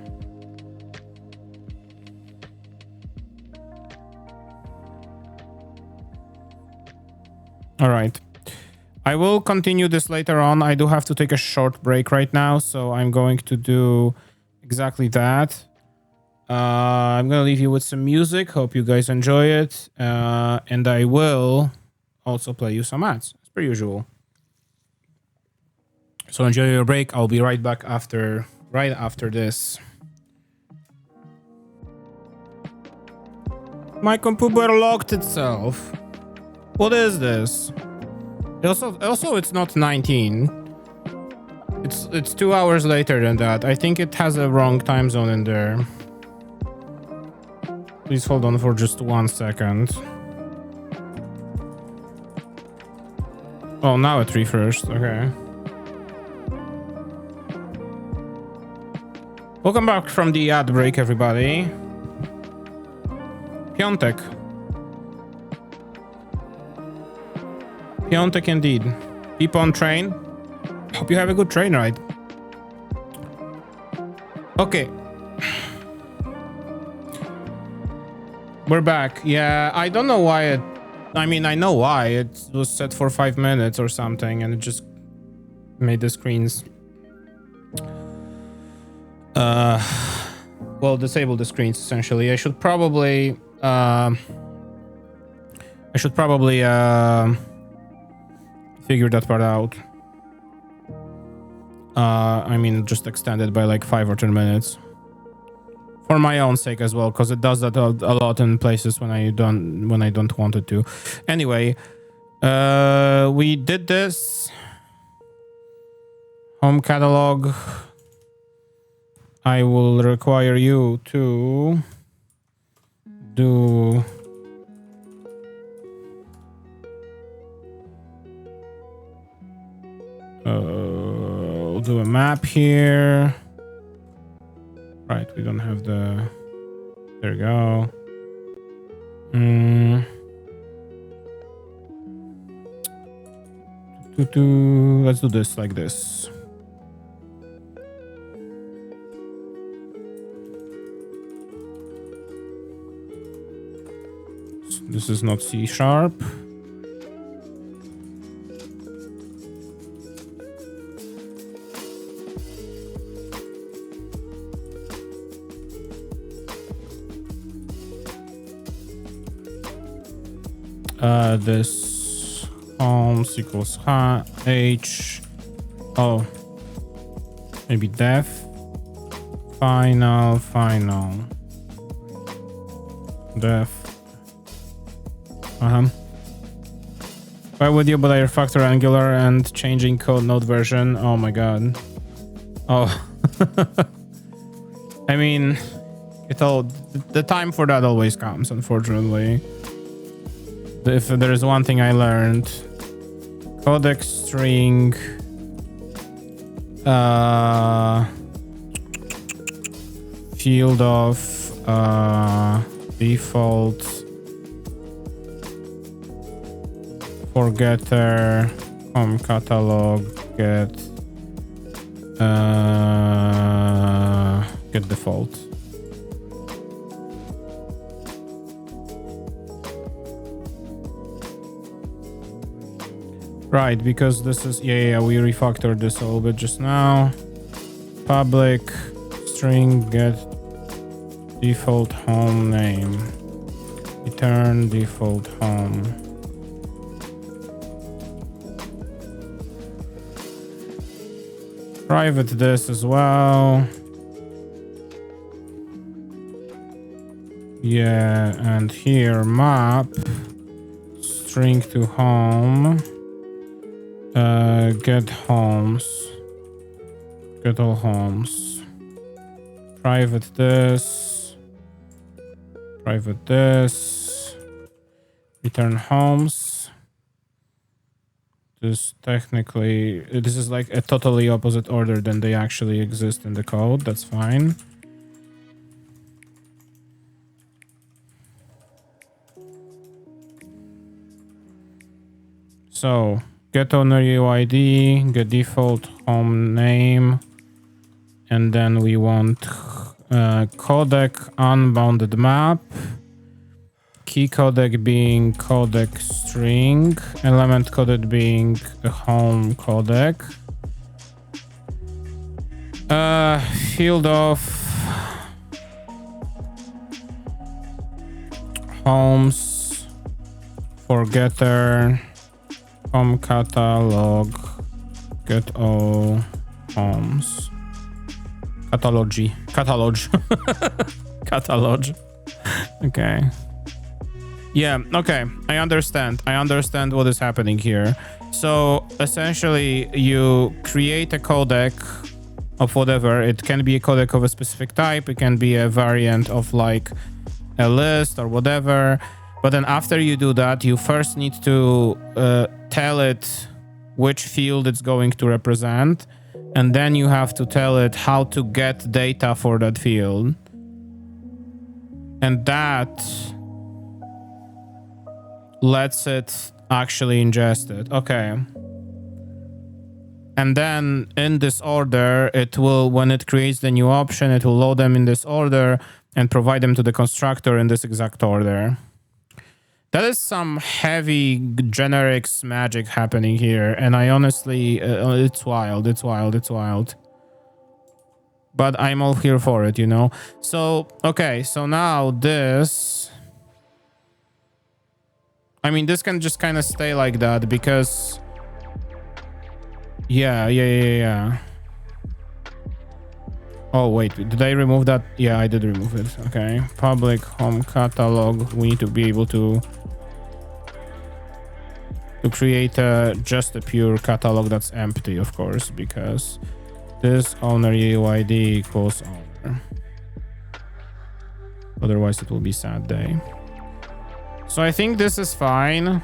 All right. I will continue this later on. I do have to take a short break right now, so I'm going to do exactly that. I'm gonna leave you with some music. Hope you guys enjoy it, and I will also play you some ads as per usual. So enjoy your break. I'll be right back right after this. My computer locked itself. What is this? Also, it's not 19. It's 2 hours later than that. I think it has a wrong time zone in there. Please hold on for just 1 second. Oh, now it refreshed. Okay. Welcome back from the ad break, everybody. Piątek. Piątek indeed. Keep on train. Hope you have a good train ride. Okay. We're back. Yeah, I don't know why it... I mean, I know why. It was set for 5 minutes or something, and it just made the screens... well, disable the screens, essentially. I should probably... figure that part out. I mean, just extend it by like 5 or 10 minutes. For my own sake as well, because it does that a lot in places when I don't want it to. Anyway, we did this. Home catalog. I will require you to do we'll do a map here. Right, we don't have the... There we go. Let's do this like this. This is not C#. This homes equals h Oh, maybe def final def. Why would you bother refactor Angular and changing code node version? Oh my god. Oh. I mean, the time for that always comes, unfortunately. If there is one thing I learned, codec string field of default for getter home catalog get default. Right, because this is yeah, we refactored this a little bit just now. Public string get default home name. Return default home. Private this as well. Yeah, and here map string to home. Get homes. Get all homes. Private this. Private this. Return homes. This technically, this is like a totally opposite order than they actually exist in the code. That's fine. So get owner UUID, get default home name, and then we want codec unbounded map, key codec being codec string, element codec being a home codec, field of homes for getter home catalog get all homes catalog catalog. Okay, yeah, okay, I understand what is happening here. So essentially you create a codec of whatever. It can be a codec of a specific type, it can be a variant of like a list or whatever. But then after you do that, you first need to tell it which field it's going to represent. And then you have to tell it how to get data for that field. And that lets it actually ingest it. Okay. And then in this order, it will, when it creates the new option, it will load them in this order and provide them to the constructor in this exact order. That is some heavy generics magic happening here, and I honestly, it's wild. But I'm all here for it, you know? So, okay, so now this... I mean, this can just kind of stay like that, because... Yeah. Oh, wait, did I remove that? Yeah, I did remove it. Okay, public home catalog. We need to be able to create just a pure catalog that's empty, of course, because this owner UUID equals owner. Otherwise, it will be sad day. So I think this is fine.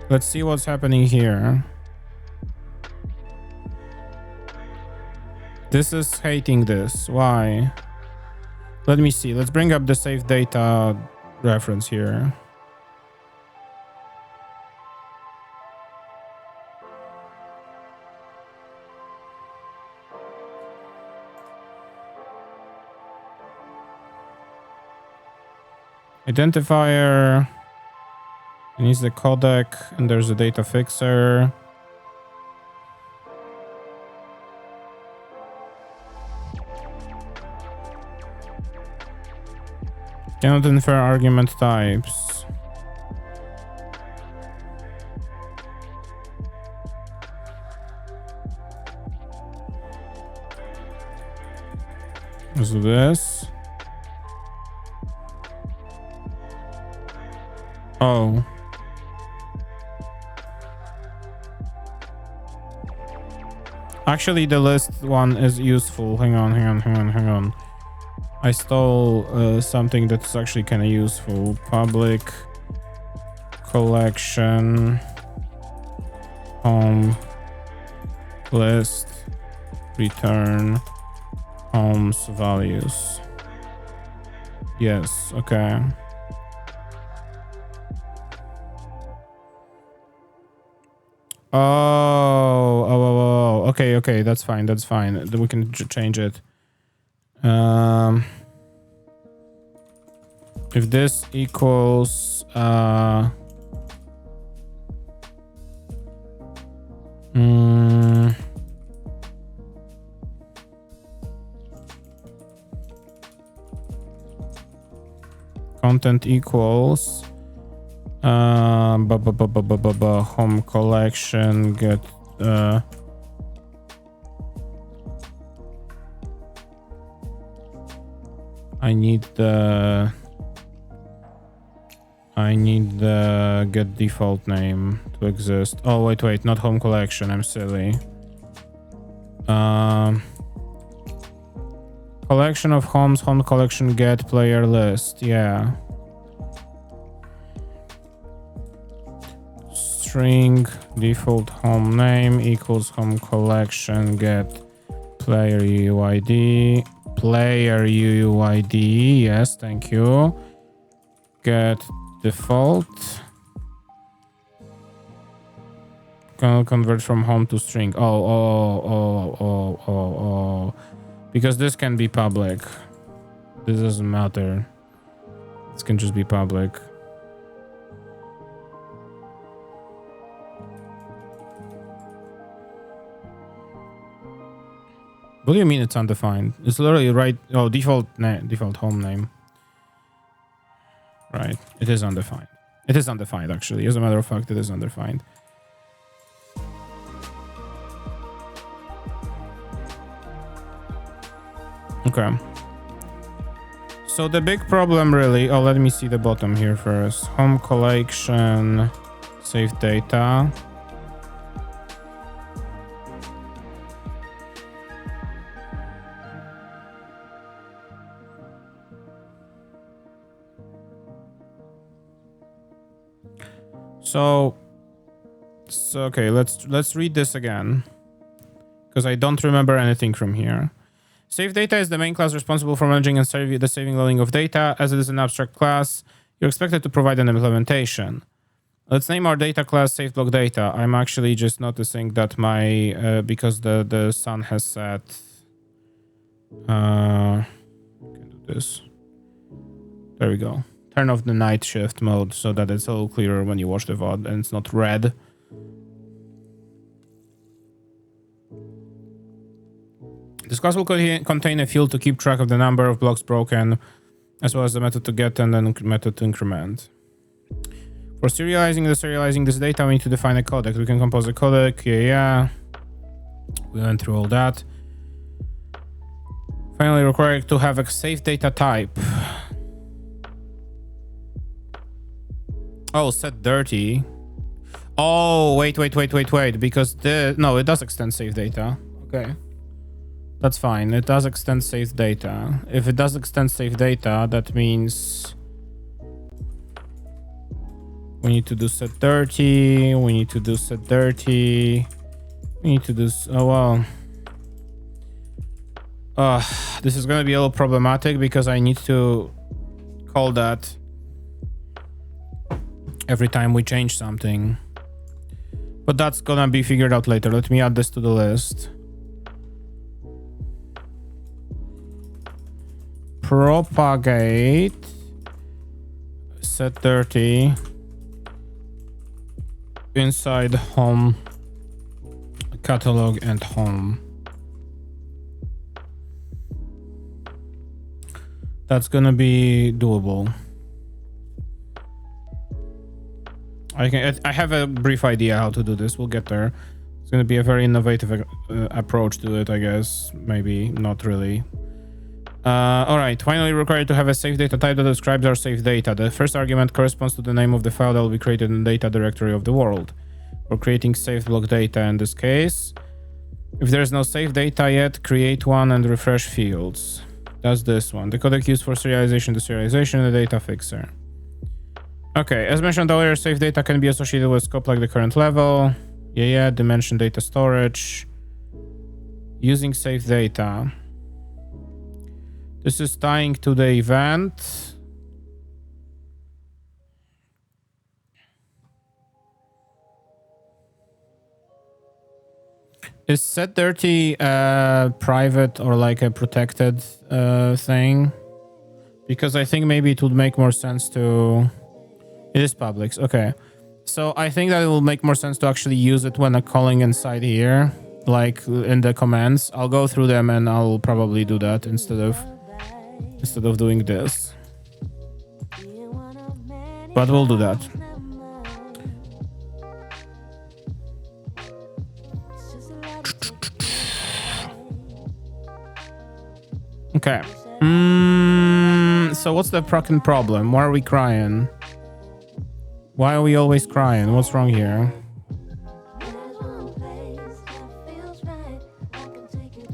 Let's see what's happening here. This is hating this. Why? Let me see. Let's bring up the save data reference here. Identifier. It needs the codec, and there's a data fixer. Cannot infer argument types. Let's do this. Oh. Actually, the list one is useful. Hang on. I stole something that's actually kind of useful. Public collection home list return homes values. Yes, okay. Oh, okay, that's fine. We can change it. If this equals content equals home collection get I need the get default name to exist. Oh wait, not home collection, I'm silly. Collection of homes, home collection get player list, yeah. String default home name equals home collection get player UUID. Player UUID, yes, thank you. Get default. Convert from home to string. Oh. Because this can be public. This doesn't matter. This can just be public. What do you mean it's undefined? It's literally right. Oh, default home name. Right. It is undefined. It is undefined, actually. As a matter of fact, it is undefined. Okay. So the big problem really... Oh, let me see the bottom here first. Home collection, save data. So okay, let's read this again, because I don't remember anything from here. SavedData is the main class responsible for managing and the saving loading of data. As it is an abstract class, you're expected to provide an implementation. Let's name our data class SavedBlockData. I'm actually just noticing that my because the sun has set. Can do this. There we go. Turn off the night shift mode so that it's a little clearer when you watch the VOD and it's not red. This class will contain a field to keep track of the number of blocks broken, as well as the method to get and then method to increment. For serializing this data, we need to define a codec. We can compose a codec. Yeah. We went through all that. Finally, required to have a SavedDataType. Oh, setDirty. Oh, wait, because no, it does extend save data. Okay. That's fine. It does extend save data. If it does extend save data, that means we need to do setDirty. We need to do setDirty. We need to do... Oh, well. This is going to be a little problematic because I need to call that every time we change something. But that's gonna be figured out later. Let me add this to the list. Propagate setDirty inside home catalog and home. That's gonna be doable. I have a brief idea how to do this. We'll get there. It's gonna be a very innovative approach to it, I guess. Maybe not really. All right. Finally, required to have a saved data type that describes our saved data. The first argument corresponds to the name of the file that will be created in the data directory of the world. We're creating saved block data in this case. If there's no saved data yet, create one and refresh fields. That's this one. The codec used for serialization, deserialization, and the data fixer. Okay, as mentioned earlier, saved data can be associated with scope like the current level. Yeah, dimension data storage. Using saved data. This is tying to the event. Is setDirty private or like a protected thing? Because I think maybe it would make more sense to... It is public, okay. So I think that it will make more sense to actually use it when I'm calling inside here, like in the commands. I'll go through them and I'll probably do that instead of doing this. But we'll do that. Okay. So what's the fucking problem? Why are we crying? Why are we always crying? What's wrong here?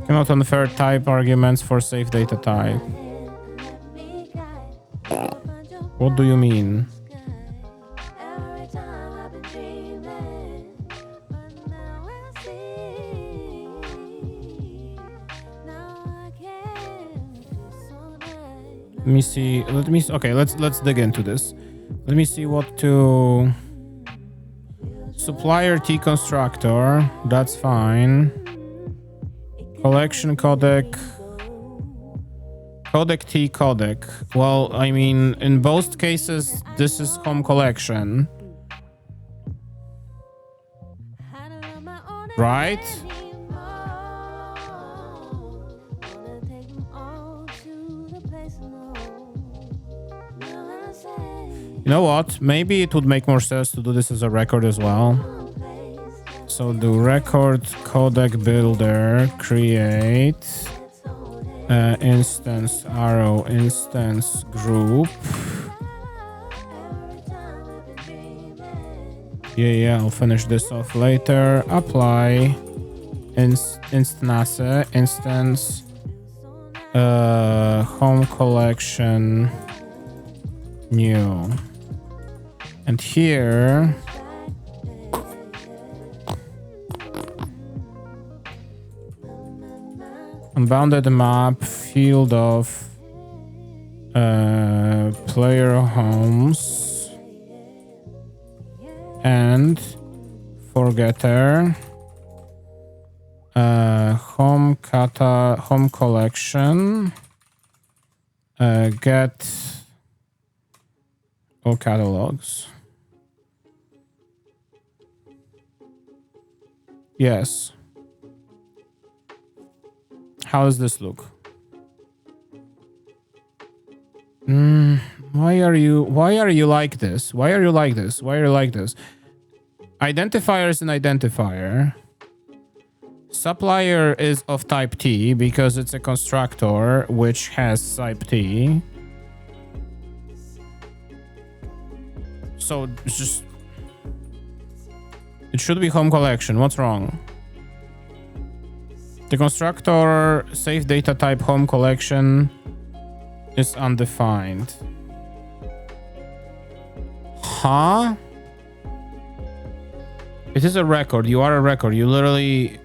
Cannot unfair type arguments for safe data type. What do you mean? Let me see. Okay, let's dig into this. Let me see what to... Supplier T constructor, that's fine. Collection codec. Codec T codec. Well, I mean, in both cases, this is HomeCollection. Right? You know what? Maybe it would make more sense to do this as a record as well. So do RecordCodecBuilder, create instance arrow instance group. Yeah, I'll finish this off later. Apply instance HomeCollection new. And here unbounded map field of player homes and forgetter HomeCollection get all catalogs. Yes. How does this look? Why are you like this? Why are you like this? Identifier is an identifier. Supplier is of type T because it's a constructor which has type T. So it's just... It should be HomeCollection. What's wrong? The constructor save data type HomeCollection is undefined. Huh? It is a record. You are a record. You literally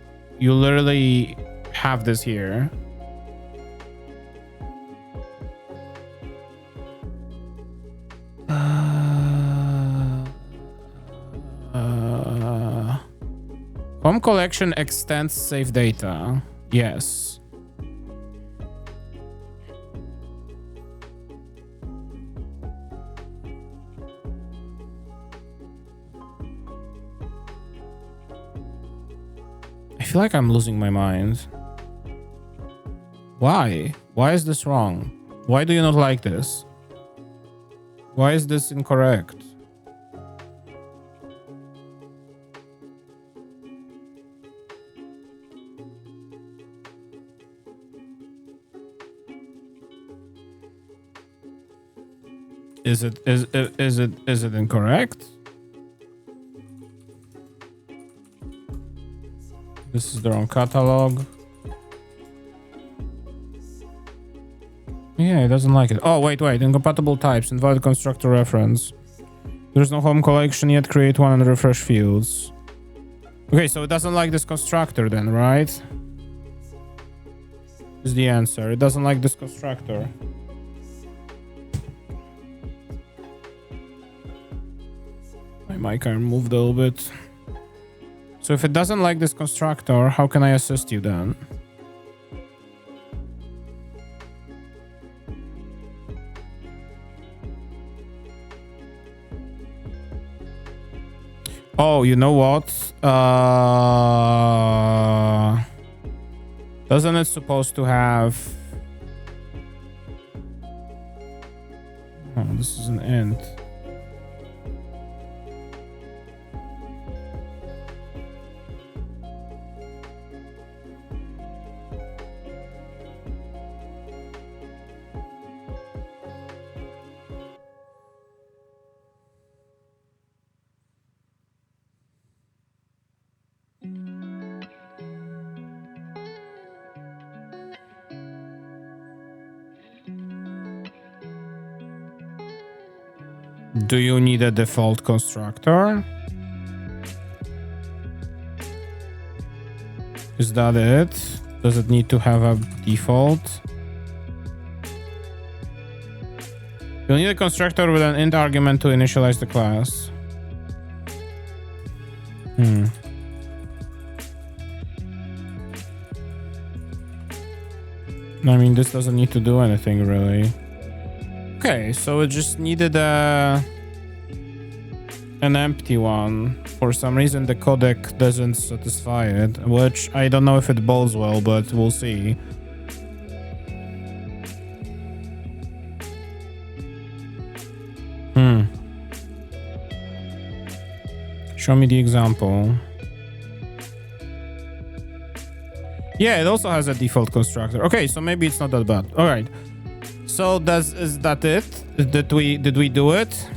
have this here. HomeCollection extends save data. Yes. I feel like I'm losing my mind. Why? Why is this wrong? Why do you not like this? Why is this incorrect? Is it incorrect? This is the wrong catalog. Yeah, it doesn't like it. Oh, wait. Incompatible types. Invalid constructor reference. There's no home collection yet. Create one and refresh fields. Okay, so it doesn't like this constructor then, right? Is the answer. It doesn't like this constructor. My mic I moved a little bit. So if it doesn't like this constructor, how can I assist you then? Oh, you know what? Doesn't it supposed to have... Oh, this is an int. Do you need a default constructor? Is that it? Does it need to have a default? You'll need a constructor with an int argument to initialize the class. I mean, this doesn't need to do anything really. Okay, so it just needed an empty one. For some reason, the codec doesn't satisfy it, which I don't know if it bodes well, but we'll see. Show me the example. Yeah, it also has a default constructor. Okay, so maybe it's not that bad. All right. So is that it? Did we do it?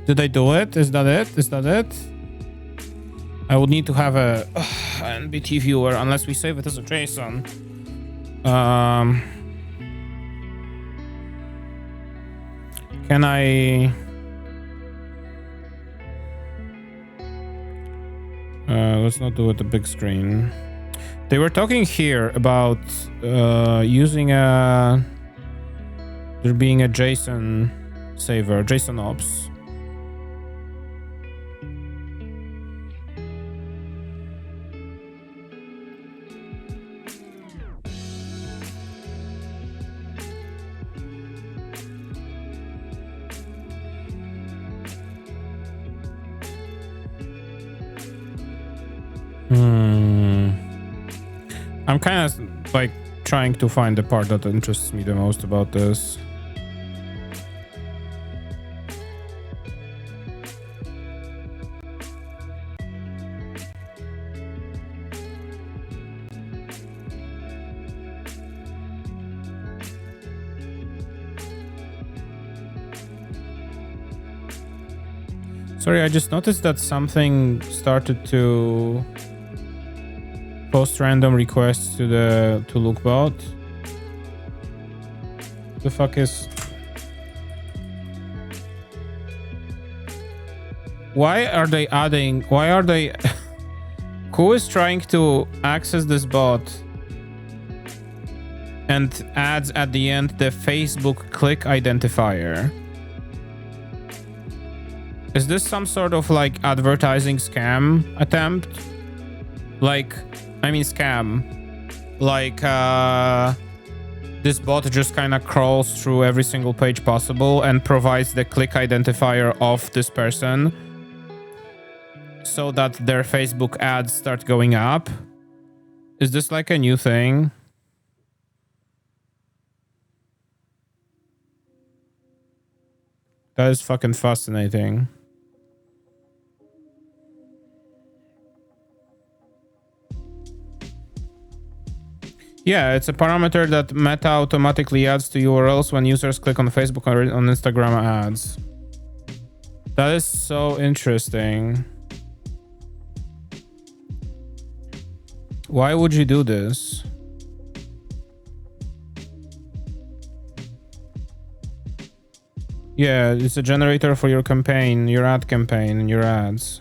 Did I do it? Is that it? Is that it? I would need to have a NBT viewer unless we save it as a JSON. Can I? Let's not do it the big screen. They were talking here about using there being a JSON saver, JSON ops. I'm kind of like trying to find the part that interests me the most about this. Sorry, I just noticed that something started to post random requests to LukeBot. The fuck is? Why are they adding? Why are they? Who is trying to access this bot and adds at the end the Facebook click identifier? Is this some sort of like advertising scam attempt? Like, I mean scam. Like this bot just kind of crawls through every single page possible and provides the click identifier of this person so that their Facebook ads start going up. Is this like a new thing? That is fucking fascinating. Yeah, it's a parameter that Meta automatically adds to URLs when users click on Facebook or on Instagram ads. That is so interesting. Why would you do this? Yeah, it's a generator for your campaign, your ad campaign, and your ads.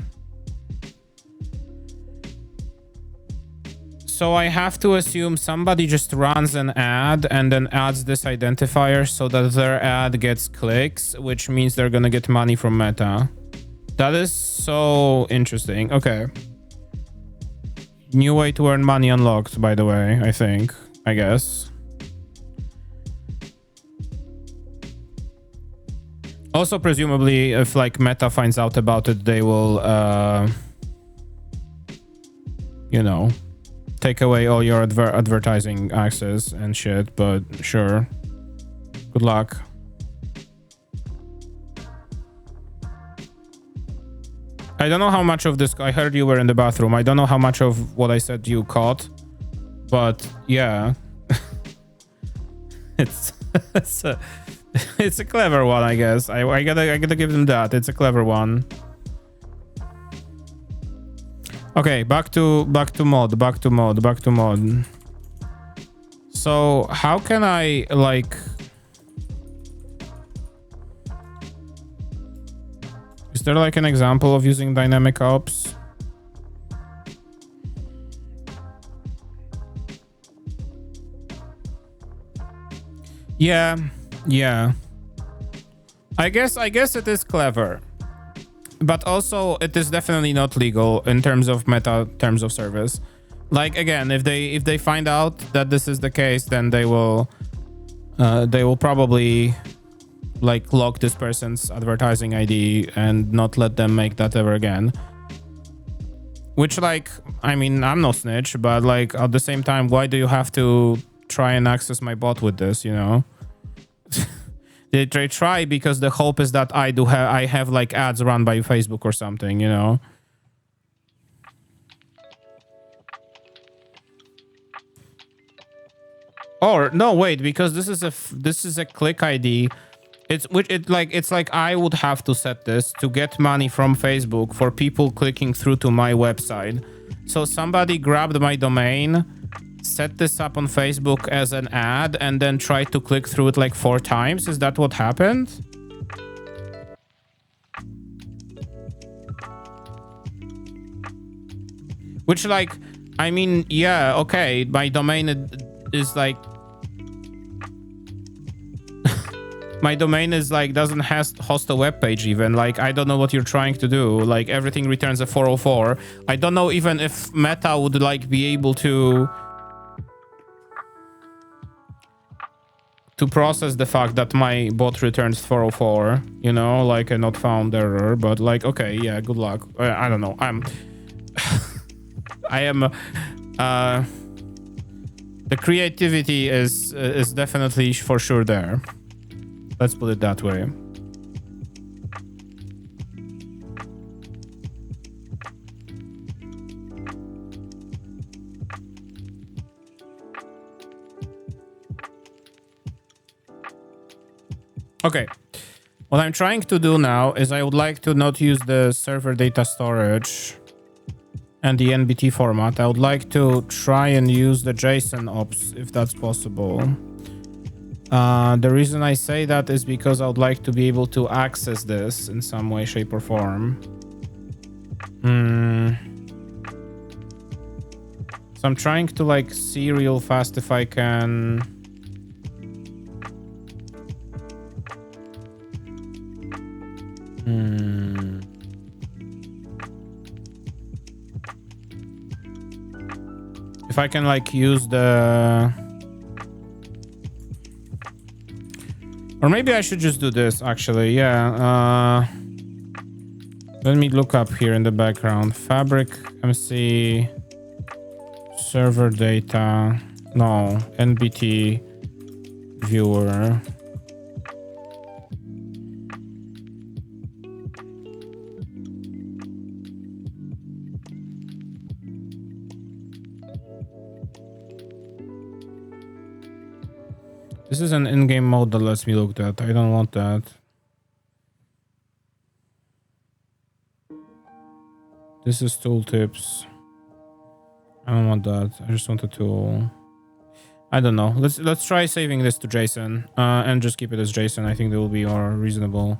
So I have to assume somebody just runs an ad and then adds this identifier so that their ad gets clicks, which means they're gonna get money from Meta. That is so interesting. Okay. New way to earn money unlocked, by the way, I guess. Also, presumably, if like Meta finds out about it, they will, you know, take away all your advertising access and shit, but sure. Good luck. I don't know how much of this, I heard you were in the bathroom. I don't know how much of what I said you caught, but yeah. it's a clever one, I guess. I gotta give them that. It's a clever one. Okay, back to mod. So how can I like... Is there like an example of using dynamic ops? Yeah. I guess it is clever. But also, it is definitely not legal in terms of Meta terms of service. Like again, if they find out that this is the case, then they will probably like lock this person's advertising ID and not let them make that ever again. Which, like, I mean, I'm no snitch, but like at the same time, why do you have to try and access my bot with this? You know. They try because the hope is that I have like ads run by Facebook or something, you know. Or no, wait, because this is a click ID. It's like I would have to set this to get money from Facebook for people clicking through to my website. So somebody grabbed my domain, set this up on Facebook as an ad, and then tried to click through it like 4 times. Is that what happened? Which, like, I mean, yeah, okay, my domain is like... my domain is like, doesn't host a web page even. Like, I don't know what you're trying to do. Like, everything returns a 404. I don't know even if Meta would like be able to process the fact that my bot returns 404, you know, like a not found error. But like, okay, yeah, good luck. I don't know. I am the creativity is definitely for sure there. Let's put it that way. Okay, what I'm trying to do now is I would like to not use the server data storage and the NBT format. I would like to try and use the JSON ops if that's possible. The reason I say that is because I would like to be able to access this in some way, shape, or form. So I'm trying to like see real fast if I can... If I can like use the... Or maybe I should just do this actually, yeah. Let me look up here in the background. Fabric MC server data. No, NBT viewer. This is an in-game mode that lets me look that. I don't want that. This is tooltips. I don't want that. I just want a tool. I don't know. Let's try saving this to JSON and just keep it as JSON. I think that will be more reasonable.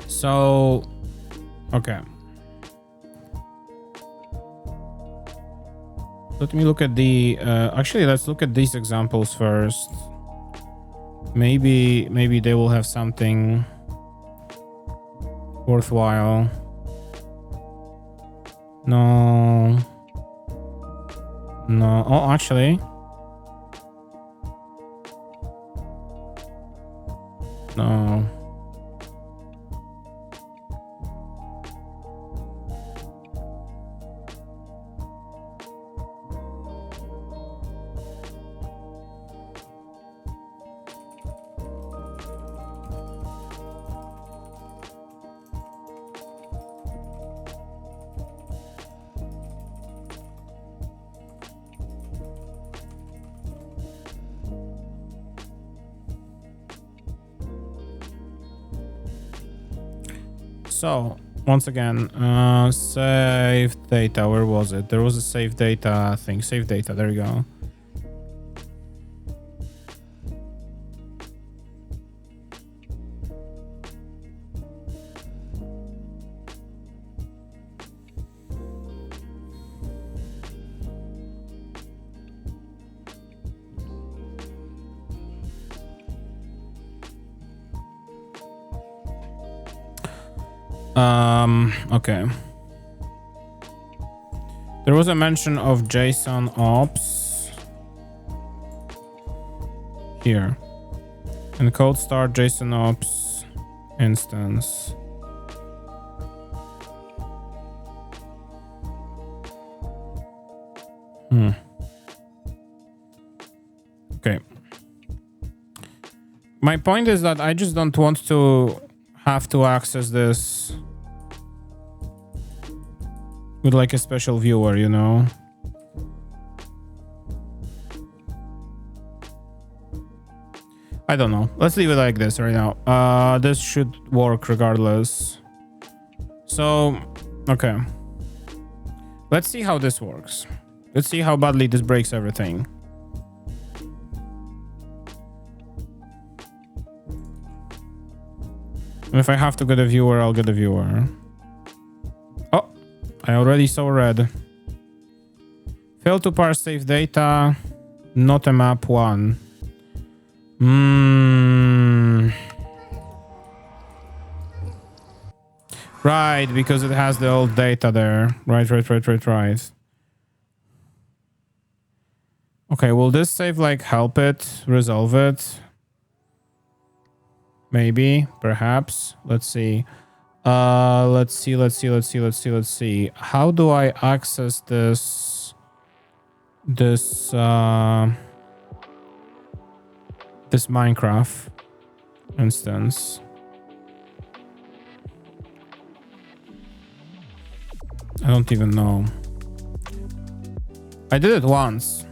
So, okay. Let me look at the, actually, let's look at these examples first. Maybe they will have something worthwhile. No. Oh, actually. No. So, once again, save data, where was it? There was a save data thing. Save data, there you go. Okay. There was a mention of JSON ops here. And code start JSON ops instance. Okay. My point is that I just don't want to have to access this with like a special viewer, you know? I don't know. Let's leave it like this right now. This should work regardless. So, okay. Let's see how this works. Let's see how badly this breaks everything. And if I have to get a viewer, I'll get a viewer. Oh, I already saw red. Fail to parse save data. Not a map 1. Right, because it has the old data there. Right. Okay, will this save like help it, resolve it? Maybe, perhaps. Let's see. Let's see. How do I access this Minecraft instance? I don't even know. I did it once.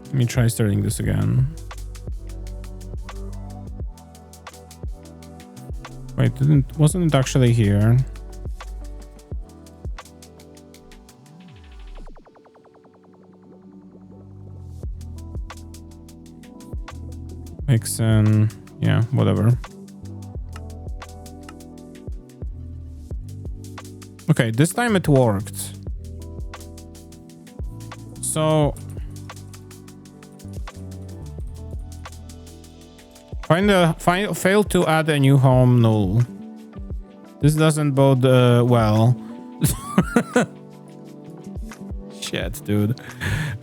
Let me try starting this again. Wait, wasn't it actually here? Mixin, yeah, whatever. Okay, this time it worked. So fail to add a new home null. This doesn't bode well. Shit, dude.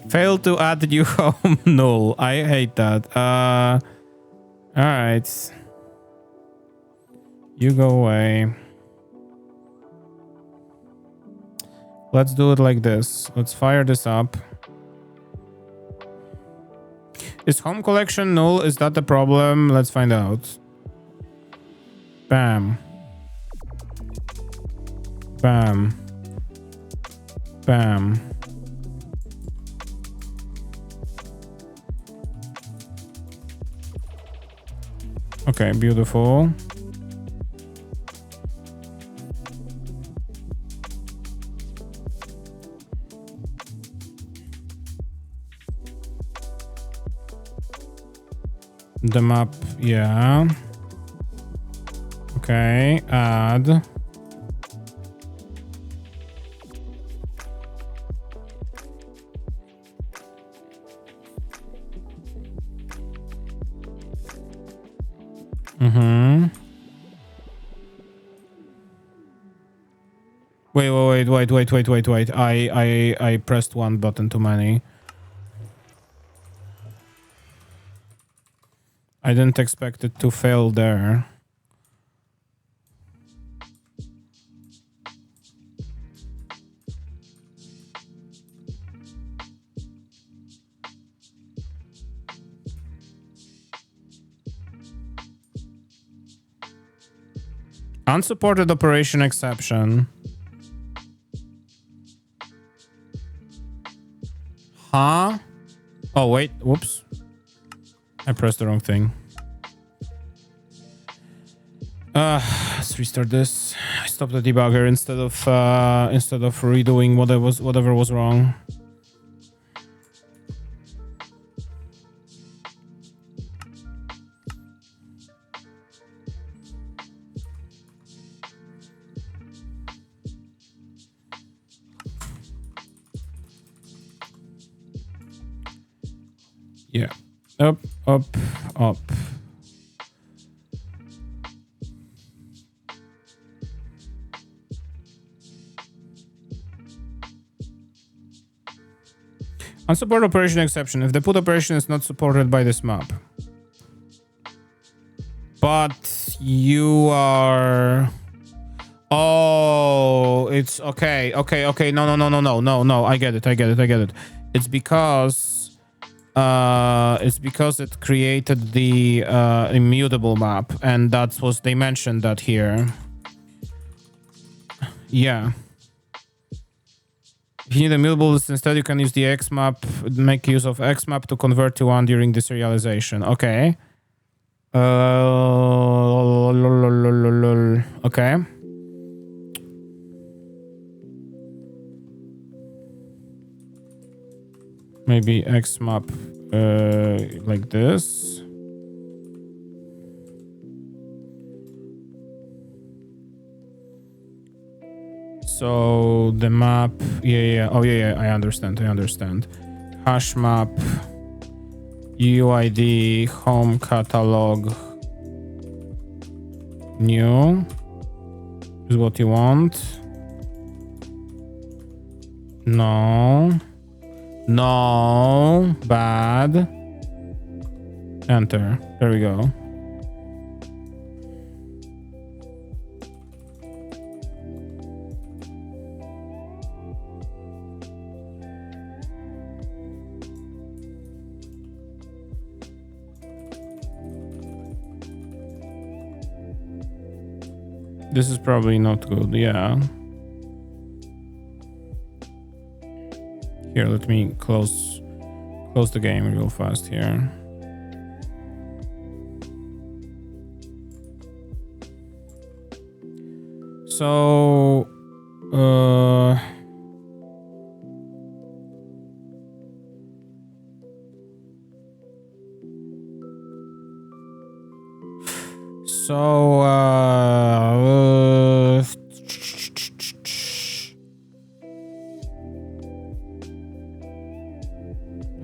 Fail to add new home null. I hate that. All right. You go away. Let's do it like this. Let's fire this up. Is HomeCollection null? Is that the problem? Let's find out. Bam. Bam. Bam. Okay, beautiful. The map, yeah. Okay, add. Wait. I pressed one button too many. I didn't expect it to fail there. Unsupported operation exception. Huh? Oh, wait. Whoops. I pressed the wrong thing. Let's restart this. I stopped the debugger instead of redoing whatever was wrong. Yeah. Up. Unsupported operation exception. If the put operation is not supported by this map. But you are... Oh, it's okay. No. I get it. It's because it created the ImmutableMap, and that's what they mentioned that here. Yeah. If you need a mutable list instead, you can use the XMap, make use of XMap to convert to one during deserialization. Okay. Okay. Maybe XMap like this. So the map, yeah. Oh yeah, I understand. HashMap, UUID, home catalog, new is what you want. No, bad. Enter. There we go. This is probably not good, yeah. Here, let me close the game real fast here. So,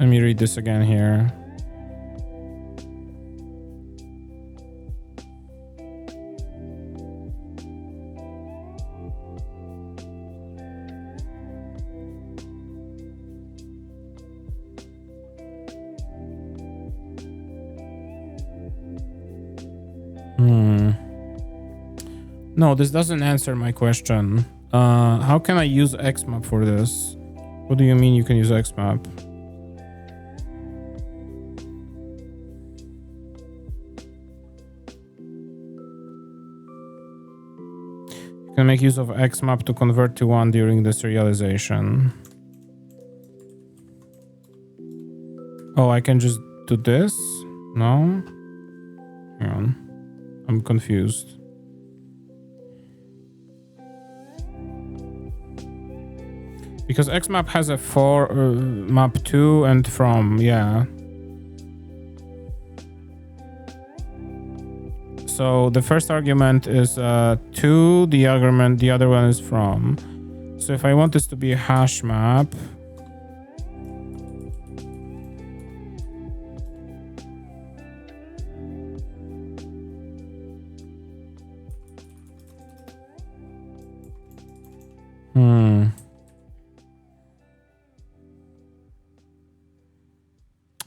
Let me read this again here. No, this doesn't answer my question. How can I use XMap for this? What do you mean you can use XMap? You can make use of XMap to convert to 1 during the serialization. Oh, I can just do this? No? Hang on. I'm confused. Because XMap has a for map to and from, yeah. So the first argument is to, the other one is from. So if I want this to be a hash map,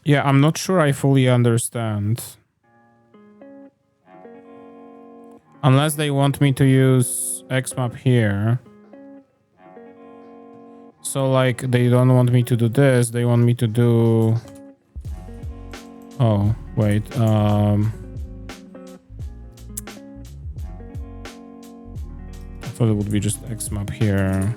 yeah, I'm not sure I fully understand. Unless they want me to use XMap here. So like they don't want me to do this, they want me to do... Oh, wait. I thought it would be just XMap here.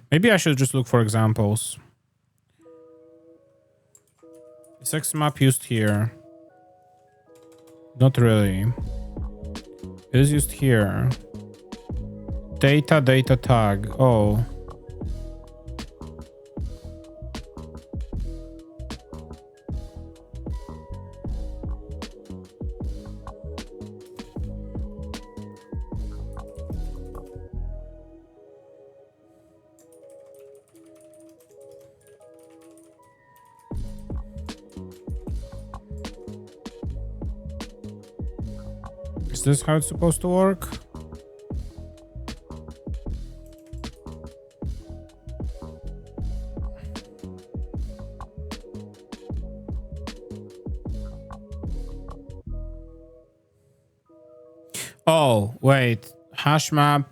Maybe I should just look for examples. Is XMap used here? Not really. It is used here. Data tag. Oh. Is this how it's supposed to work? Oh, wait. HashMap.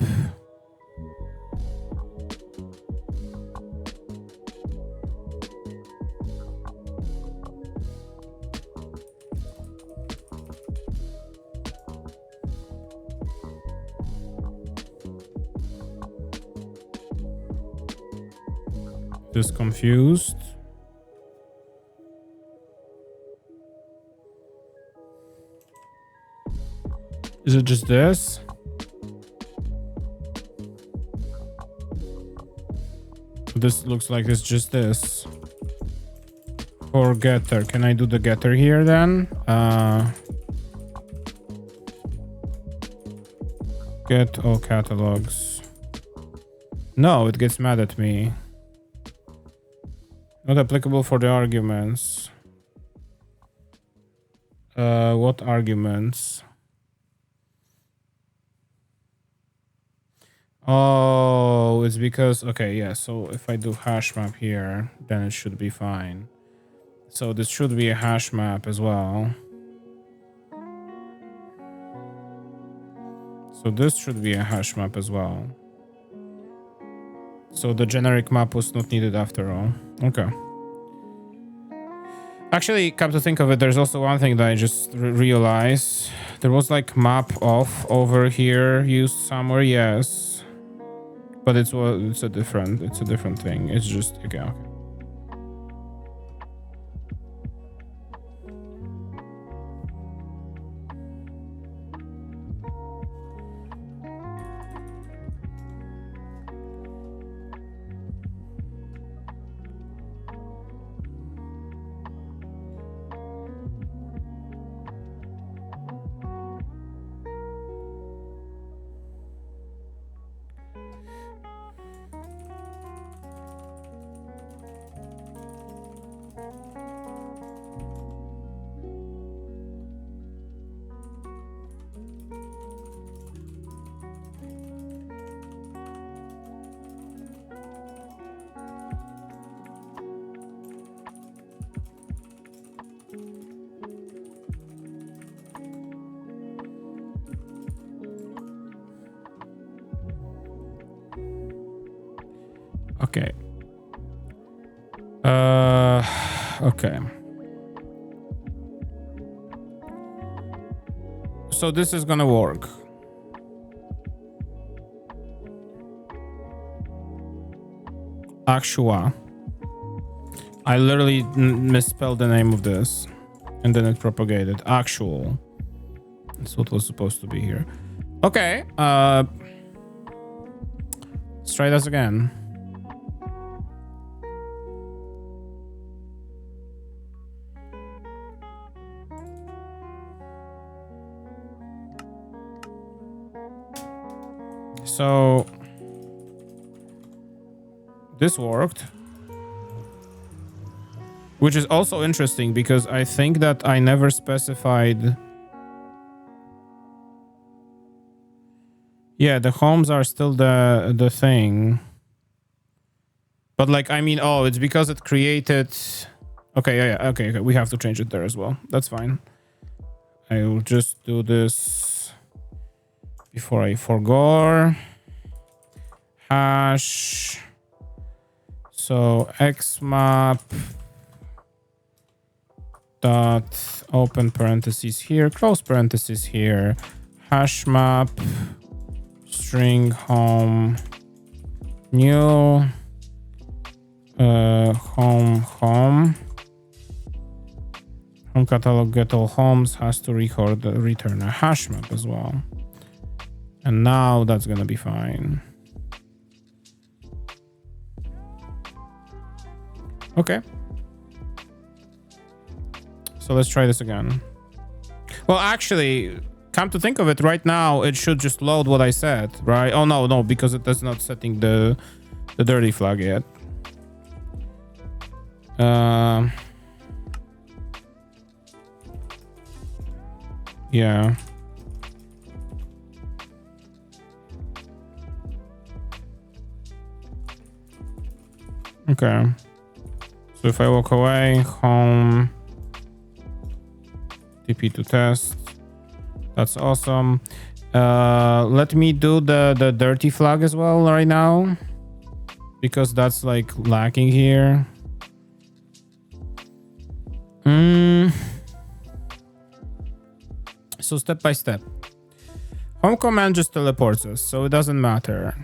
Just confused. Is it just this? This looks like it's just this. For getter. Can I do the getter here then? Get all catalogs. No, it gets mad at me. Not applicable for the arguments. What arguments? Oh, it's because, okay, yeah, so if I do HashMap here, then it should be fine. So this should be a HashMap as well. So this should be a HashMap as well. So the generic map was not needed after all. Okay. Actually, come to think of it, there's also one thing that I just realized. There was like map off over here used somewhere, yes. But it's a different thing. It's just okay. Okay. Okay. So this is gonna work. Actual. I literally misspelled the name of this, and then it propagated. Actual. That's what was supposed to be here. Okay. Let's try this again. So this worked, which is also interesting because I think that I never specified. Yeah, the homes are still the thing, but like, I mean, oh, it's because it created. Okay, yeah, okay, we have to change it there as well. That's fine. I will just do this before I forgot. Hash. So xmap dot open parentheses here, close parentheses here, HashMap string home new home catalog get all homes has to return a HashMap as well. And now that's gonna be fine. Okay. So let's try this again. Well, actually, come to think of it, right now it should just load what I said, right? Oh no, because it is not setting the dirty flag yet. Yeah. Okay. So if I walk away, home, TP to test. That's awesome. Let me do the dirty flag as well right now, because that's like lacking here. So step by step. Home command just teleports us, so it doesn't matter.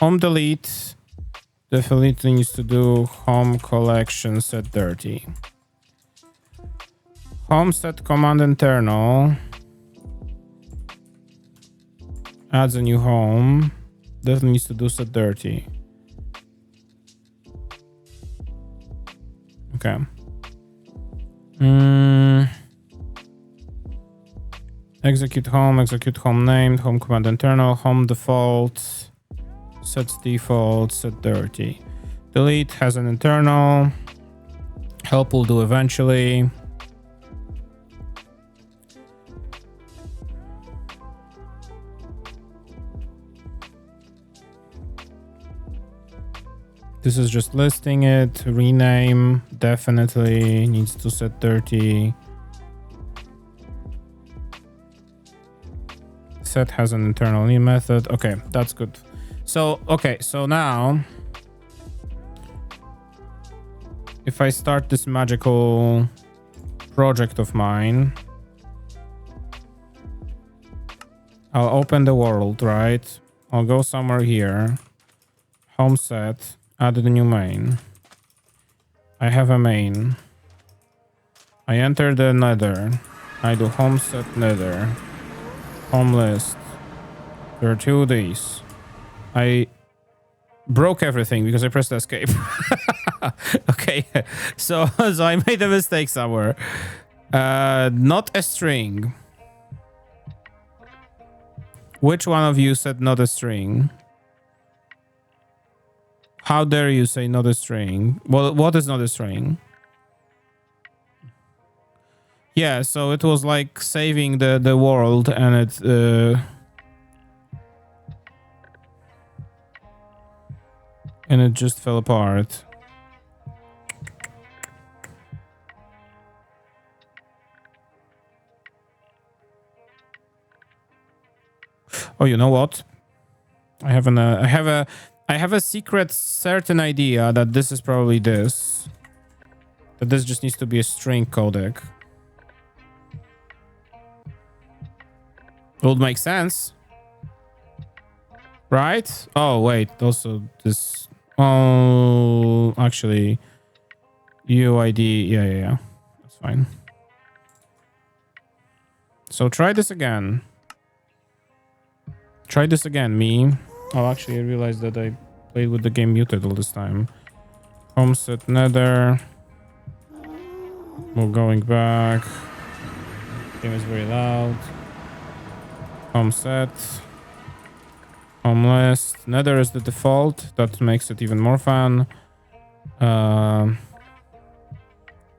Home delete. Definitely needs to do HomeCollection setDirty. Home set command internal. Adds a new home. Definitely needs to do setDirty. Okay. Execute home named, home command internal, home default, sets default, setDirty. Delete has an internal. Help will do eventually. This is just listing it. Rename definitely needs to setDirty. Set has an internal new method. Okay, that's good. So, okay, so now if I start this magical project of mine, I'll open the world, right? I'll go somewhere here. Home set. Add the new main. I have a main. I enter the nether. I do home set nether. Home list. There are two of these. I broke everything because I pressed escape. Okay, so I made a mistake somewhere. Not a string. Which one of you said not a string? How dare you say not a string? Well, what is not a string? Yeah, so it was like saving the world and it just fell apart. Oh, you know what? I have a secret certain idea that this is probably this. That this just needs to be a string codec. It would make sense. Right? Oh, wait. Also, this... Oh, actually... UUID... Yeah. That's fine. So try this again. Try this again, me. Oh, actually, I realized that I played with the game muted all this time. Home set nether. We're going back. Game is very loud. Home set. Home list. Nether is the default. That makes it even more fun.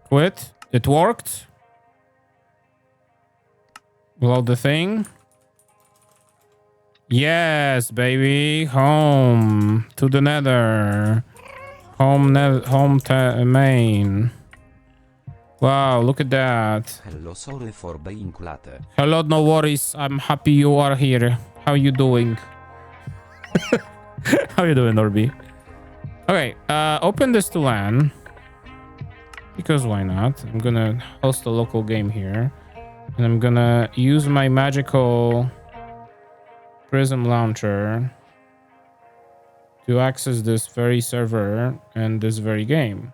Quit. It worked. Load the thing. Yes, baby. Home to the nether. Home main. Wow, look at that. Hello, sorry for being late. Hello, no worries. I'm happy you are here. How you doing? How you doing, Norby? Okay, open this to LAN. Because why not? I'm gonna host a local game here. And I'm gonna use my magical Prism launcher to access this very server and this very game.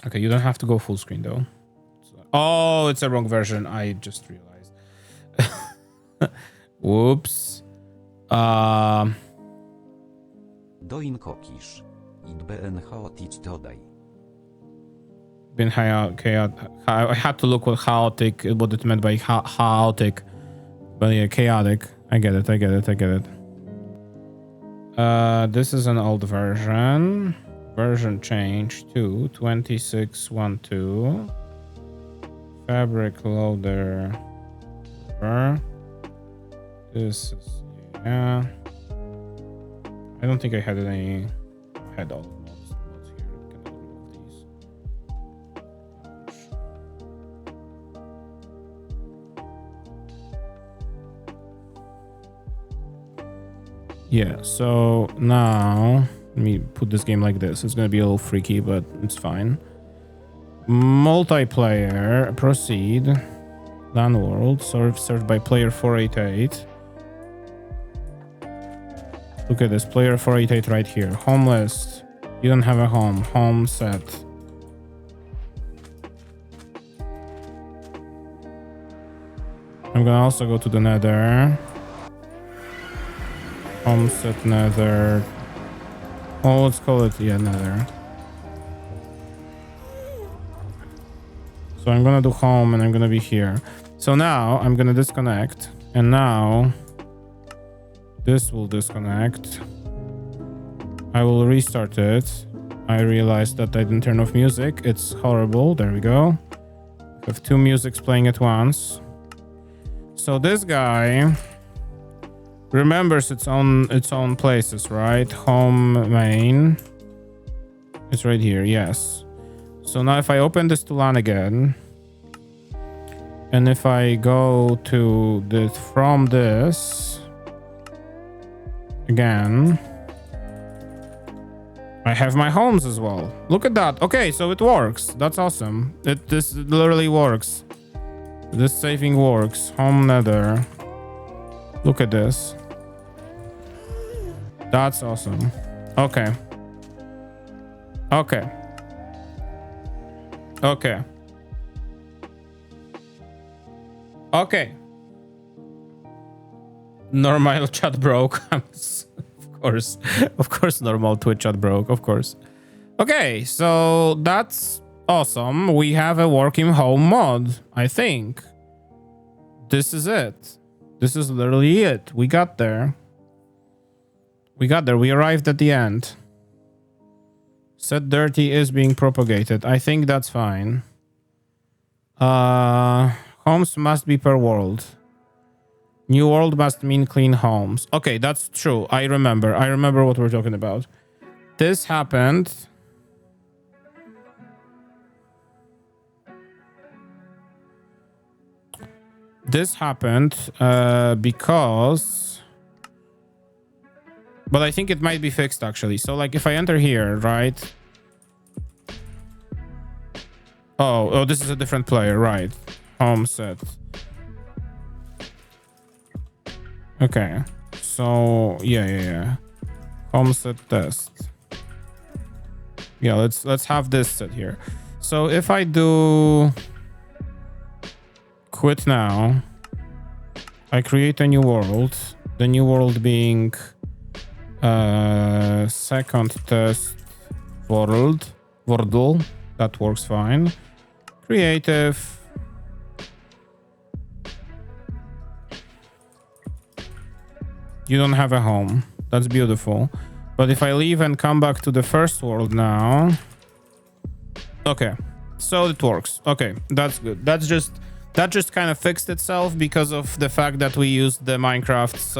Okay, you don't have to go full screen though. Oh, it's a wrong version. I just realized. Whoops. Doin kokisz. Idbn chaotic todaj. Been chaotic. I had to look what it meant by chaotic. But yeah, chaotic. I get it. This is an old version. Version change to 26.12. Fabric loader. This is, yeah. I don't think I had any. I had all the nodes here. We can remove these. Yeah, so now let me put this game like this. It's gonna be a little freaky, but it's fine. Multiplayer, proceed. LAN world, served by player 488. Look at this, player 488 right here. Home list. You don't have a home. Home set. I'm gonna also go to the nether. Home set nether. Oh, let's call it, yeah, nether. So I'm gonna do home and I'm gonna be here. So now I'm gonna disconnect, and now this will disconnect. I will restart it. I realized that I didn't turn off music. It's horrible. There we go. I have two musics playing at once. So this guy remembers its own places, right? Home main. It's right here, yes. So now if I open this to LAN again, and if I go to this from this again, I have my homes as well. Look at that. Okay, so it works. That's awesome. This literally works. This saving works. Home nether. Look at this. That's awesome. Okay. Okay. Okay. Okay. Normal chat broke. Of course, normal Twitch chat broke, of course. Okay, so that's awesome. We have a working home mod, I think. This is it. This is literally it. We got there. We got there. We arrived at the end. setDirty is being propagated. I think that's fine. Homes must be per world. New world must mean clean homes. Okay, that's true. I remember what we're talking about. This happened. This happened because... But I think it might be fixed actually. So like if I enter here, right? Oh, this is a different player, right? Home set. Okay. So yeah. Home set test. Yeah, let's have this set here. So if I do quit now, I create a new world. The new world being second test world. That works fine. Creative. You don't have a home. That's beautiful. But if I leave and come back to the first world now. Okay. So it works. Okay, that's good. That just kind of fixed itself because of the fact that we used the Minecraft's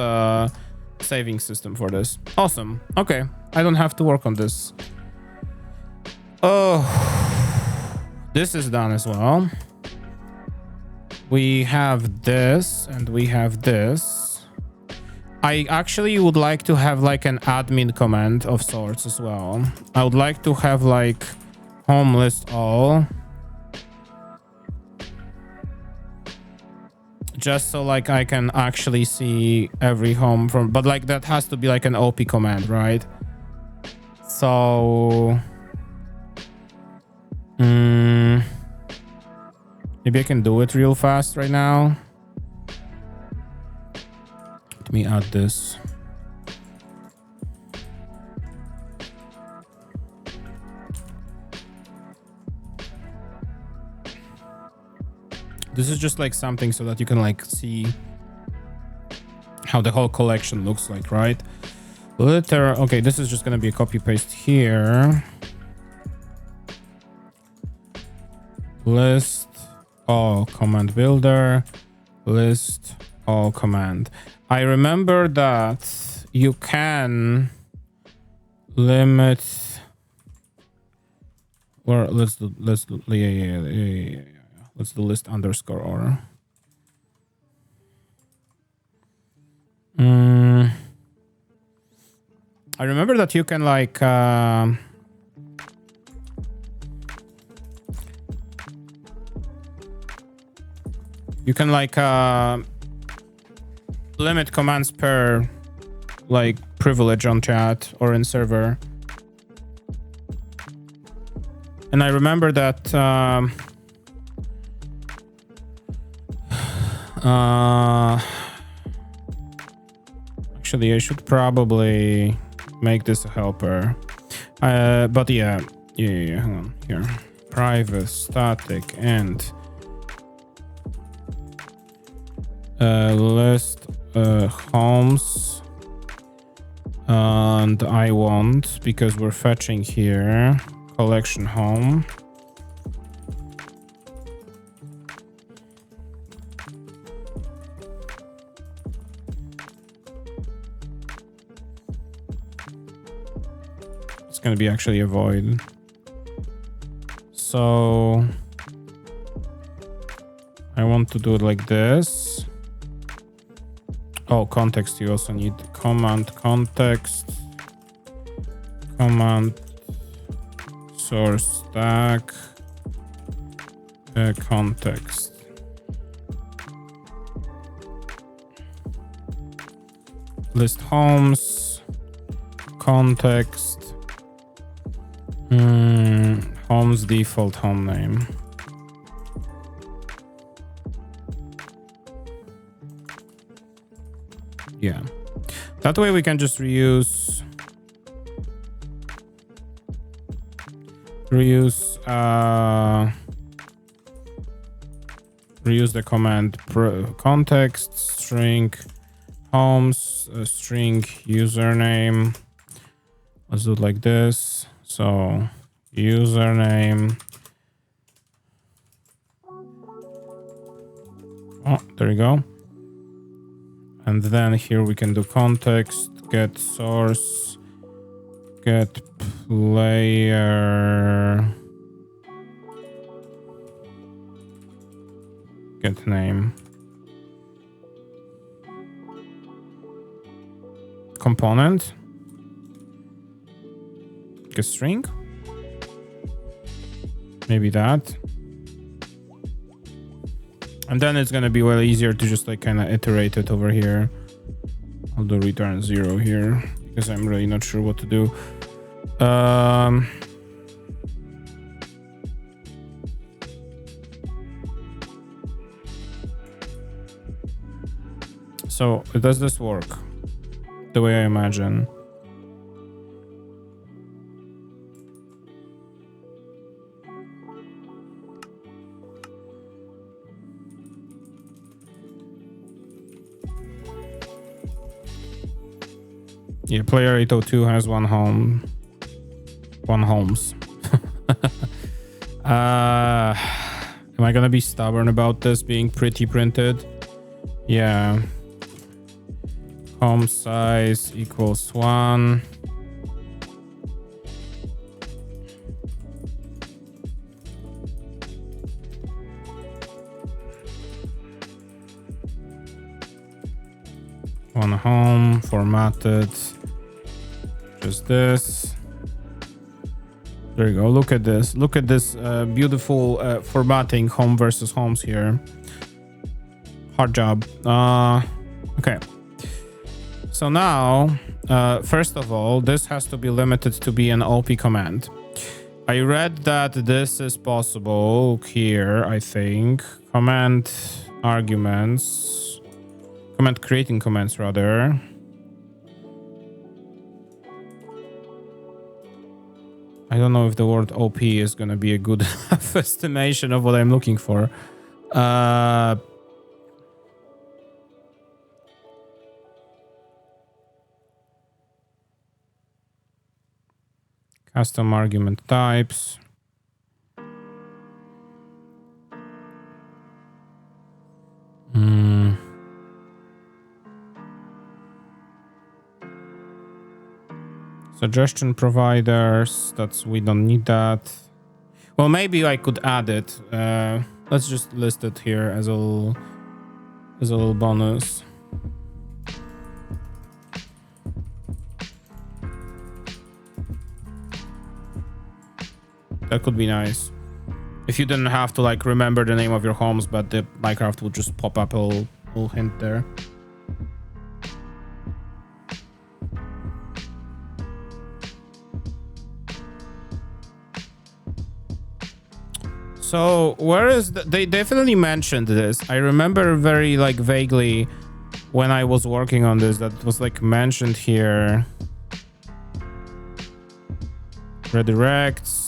saving system for this. Awesome. Okay. I don't have to work on this. Oh, this is done as well. We have this and we have this. I actually would like to have like an admin command of sorts as well. I would like to have like home list all. Just so like I can actually see every home from, but like that has to be like an OP command, right? So maybe I can do it real fast right now. Let me add this. This is just like something so that you can like see how the whole collection looks like, right? Okay, this is just gonna be a copy paste here. List all command builder, list all command. I remember that you can limit, or let's do yeah. Let's do list underscore or. I remember that you can like limit commands per like privilege on chat or in server. And I remember that Actually, I should probably make this a helper. But yeah, hang on here. Private static and list homes, and I want, because we're fetching here, collection home. It's going to be actually a void. So I want to do it like this. Oh, context, you also need command context, command source stack, context. List homes, context, home's default home name. Yeah, that way we can just reuse the command context string homes string username. Let's do it like this. So username. Oh, there you go. And then here we can do context, get source, get player, get name. Component, get string. Maybe that. And then it's going to be well easier to just like kind of iterate it over here. I'll do return 0 here because I'm really not sure what to do. So does this work the way I imagine? Yeah, player 802 has one homes. Am I gonna be stubborn about this being pretty printed? Yeah. Home size equals 1. One home formatted. Just this. There you go. Look at this. Look at this beautiful formatting home versus homes here. Hard job. Okay. So now, first of all, this has to be limited to be an OP command. I read that this is possible here, I think. Command arguments. Command creating commands, rather. I don't know if the word OP is going to be a good estimation of what I'm looking for. Custom argument types. Suggestion providers, we don't need that. Well, maybe I could add it. Let's just list it here as a little bonus. That could be nice. If you didn't have to like remember the name of your homes, but the Minecraft would just pop up a little hint there. So where is they definitely mentioned this. I remember very like vaguely when I was working on this that it was like mentioned here. Redirects.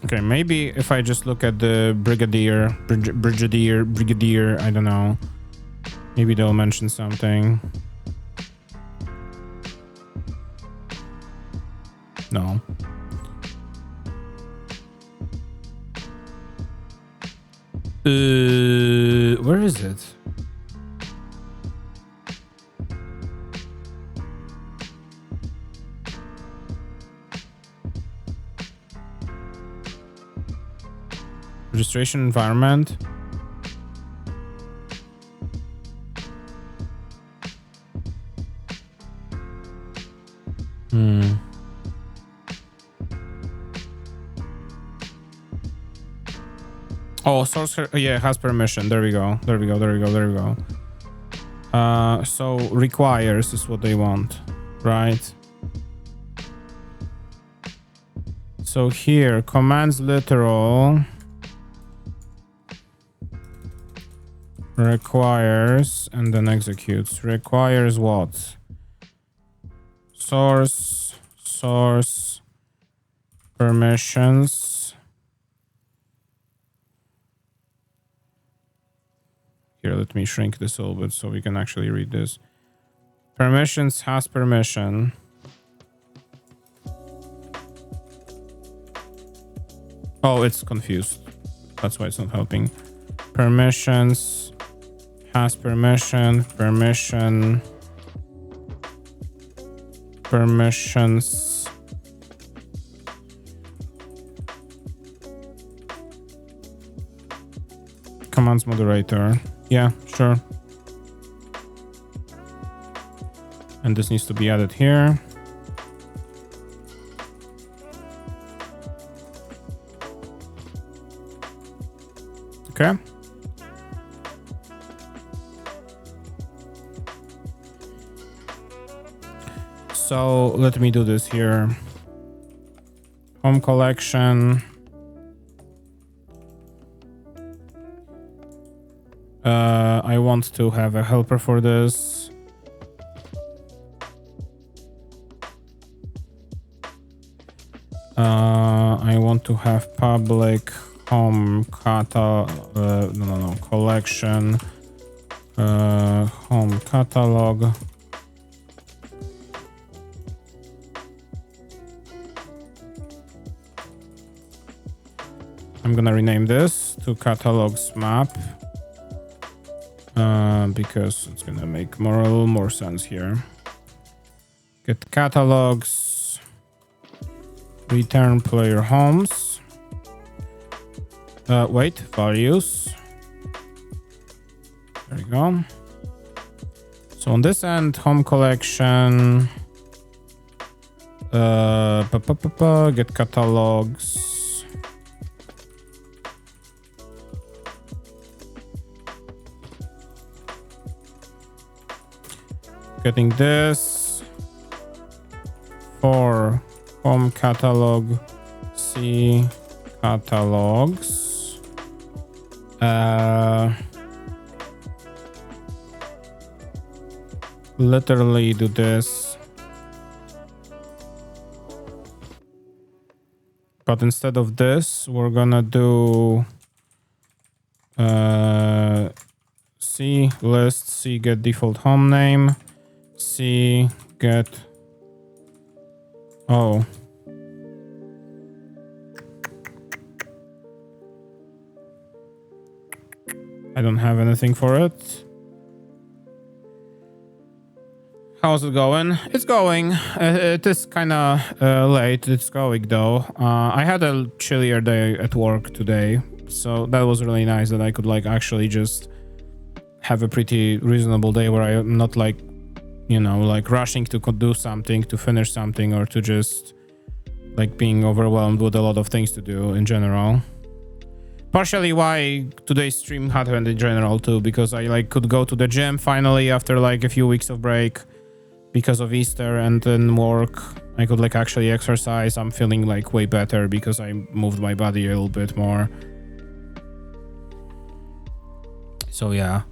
Okay, maybe if I just look at the brigadier, I don't know. Maybe they'll mention something. No. Where is it? Registration environment. Oh, source, yeah, has permission. There we go. So requires is what they want, right? So here, commands literal requires and then executes. Requires what? Source permissions. Here, let me shrink this a little bit so we can actually read this. Permissions has permission. Oh, it's confused. That's why it's not helping. Permissions has permissions. Commands moderator. Yeah, sure. And this needs to be added here. Okay. So let me do this here. Home collection. I want to have a helper for this. I want to have public home collection, home catalog. I'm gonna rename this to catalogs map. Because it's gonna make a little more sense here. Get catalogs, return player homes. Wait, values. There we go. So on this end, home collection, get catalogs. Getting this for home catalog, C catalogs. Literally do this. But instead of this, we're gonna do C list, C get default home name. C get I don't have anything for it. How's it going? It's going. It is kind of late. It's going though. I had a chillier day at work today, So that was really nice that I could like actually just have a pretty reasonable day where I'm not like, you know, like rushing to do something, to finish something, or to just like being overwhelmed with a lot of things to do in general. Partially why today's stream happened in general too, because I like could go to the gym finally after like a few weeks of break because of Easter, and then work. I could like actually exercise. I'm feeling like way better because I moved my body a little bit more. So yeah.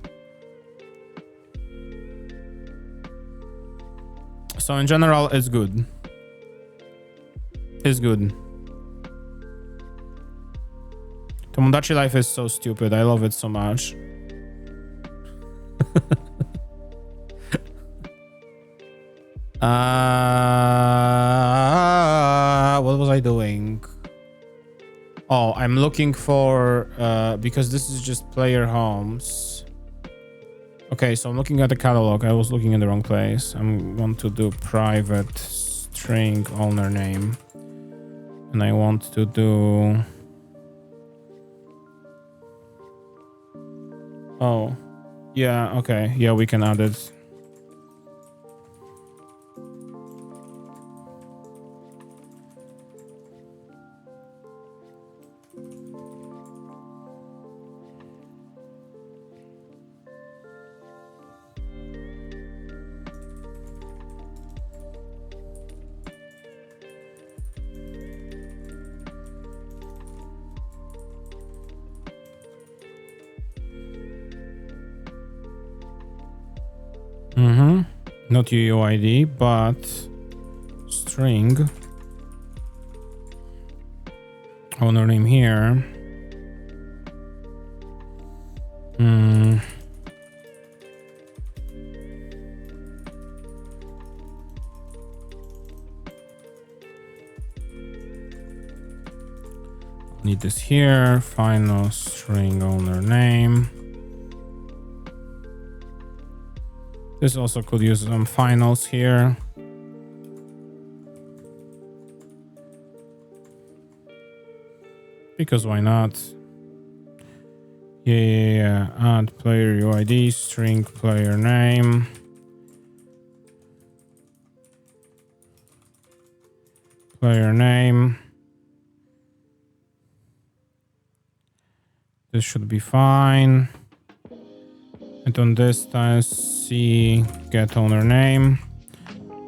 So in general, it's good. It's good. Tomodachi life is so stupid. I love it so much. What was I doing? Oh, I'm looking for because this is just player homes. Okay, so I'm looking at the catalog. I was looking in the wrong place. I want to do private string owner name, and I want to do. Oh, yeah. Okay, yeah, we can add it. Not UUID, but string owner name here. Need this here. Final string owner name. This also could use some finals here. Because why not? Yeah. Add player UID, string player name. Player name. This should be fine. And on this time, C get owner name.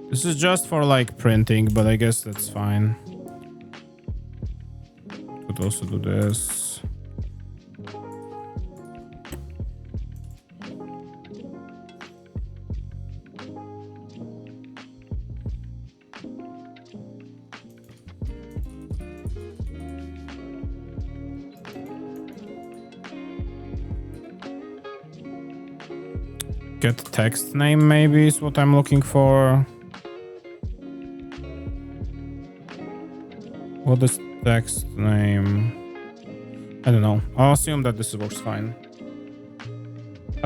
This is just for like printing, but I guess that's fine. Could also do this. Get text name maybe is what I'm looking for. What is text name? I don't know. I'll assume that this works fine.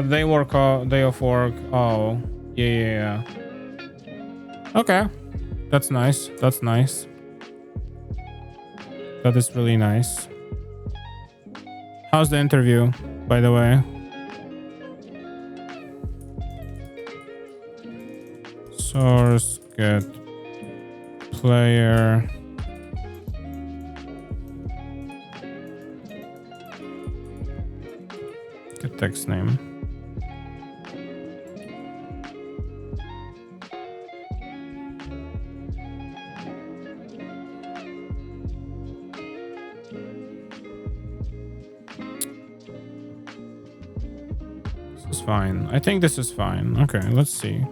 Day work, day of work. Oh, yeah. Okay, that's nice. That's nice. That is really nice. How's the interview, by the way? Source get player get text name. This is fine. I think this is fine. Okay, let's see.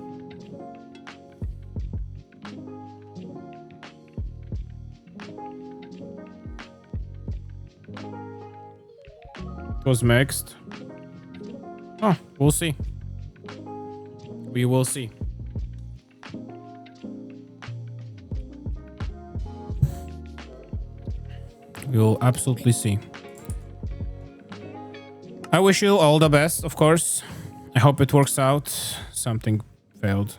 Was mixed. Oh, we'll see. We will see. We will absolutely see. I wish you all the best, of course. I hope it works out. Something failed.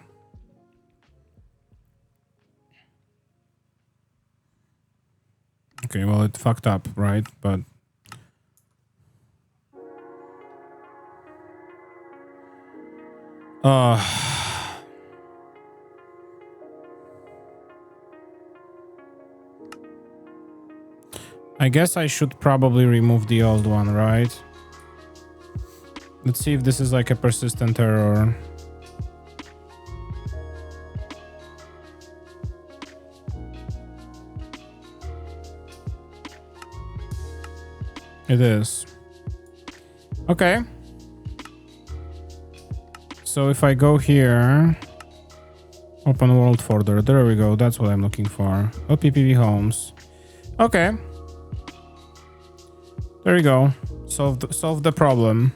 Okay, well, it fucked up, right? But I guess I should probably remove the old one, right? Let's see if this is like a persistent error. It is. Okay. So if I go here, open world folder, there we go. That's what I'm looking for. OPPV homes. Okay. There you go. Solve the problem.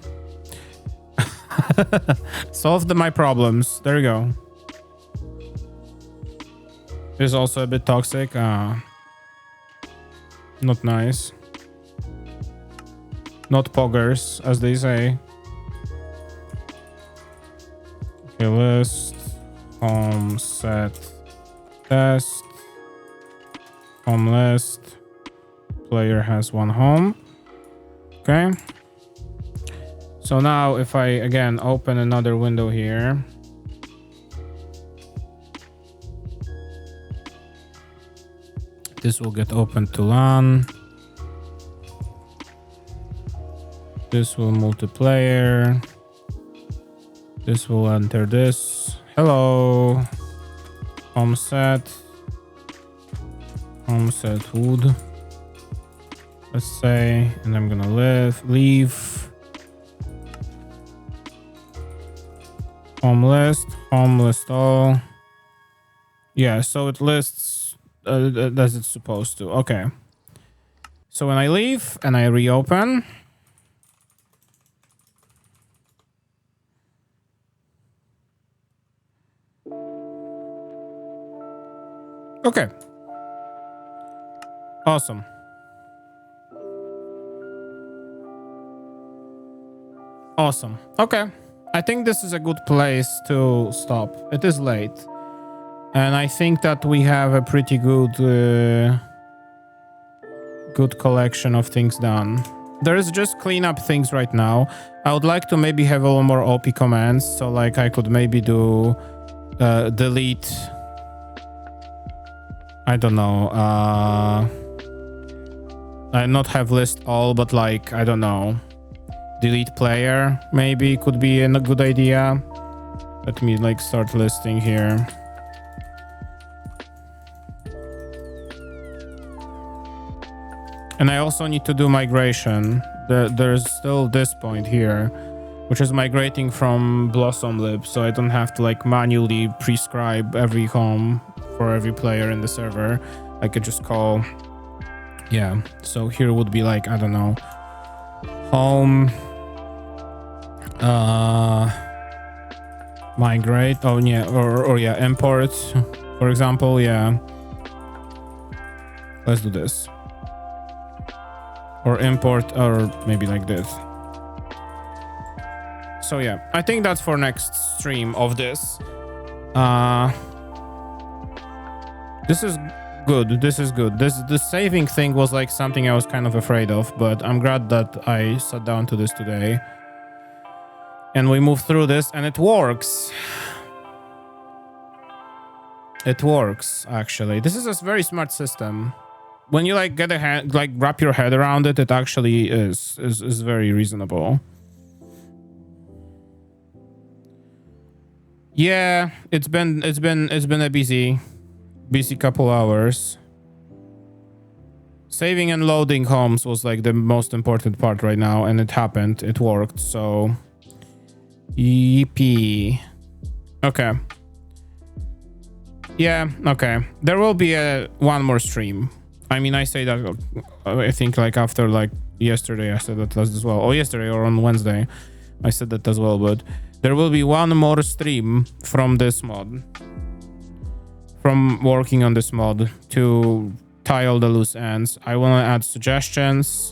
Solved my problems. There you go. It's also a bit toxic. Not nice. Not poggers, as they say. Okay, list, home, set, test, home list. Player has one home. Okay. So now if I again open another window here, this will get opened to LAN. This will multiplayer. This will enter this. Hello. Home set wood. Let's say, and I'm gonna leave. Home list all. Yeah, so it lists as it's supposed to. Okay. So when I leave and I reopen, okay. Awesome. Awesome. Okay. I think this is a good place to stop. It is late. And I think that we have a pretty good good collection of things done. There is just clean up things right now. I would like to maybe have a little more OP commands. So like I could maybe do delete. I don't know. I not have list all, but like, I don't know. Delete player maybe could be a good idea. Let me like start listing here. And I also need to do migration. There's still this point here, which is migrating from Blossom Lib, so I don't have to like manually prescribe every home for every player in the server. I could just call, yeah. So here would be like, I don't know, home, migrate. Oh yeah, or yeah, import, for example. Yeah, let's do this. Or import, or maybe like this. So yeah, I think that's for next stream of this. This is good. This is good. The saving thing was like something I was kind of afraid of, but I'm glad that I sat down to this today. And we moved through this, and it works. It works, actually. This is a very smart system. When you like get a hand, like wrap your head around it, it actually is very reasonable. Yeah, it's been a busy couple hours. Saving and loading homes was like the most important part right now, and it happened. It worked. So, yippee. Okay. Yeah. Okay. There will be one more stream. I mean, I say that, I think like after like yesterday, I said that as well. Or yesterday or on Wednesday, I said that as well. But there will be one more stream from this mod. From working on this mod to tie all the loose ends. I want to add suggestions.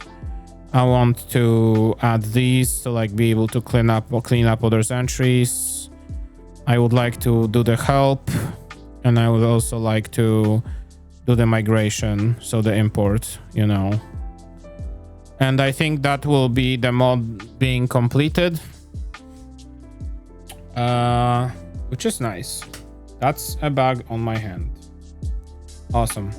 I want to add these to like be able to clean up others' entries. I would like to do the help. And I would also like to do the migration, so the import, you know. And I think that will be the mod being completed. which is nice. That's a bug on my hand. Awesome.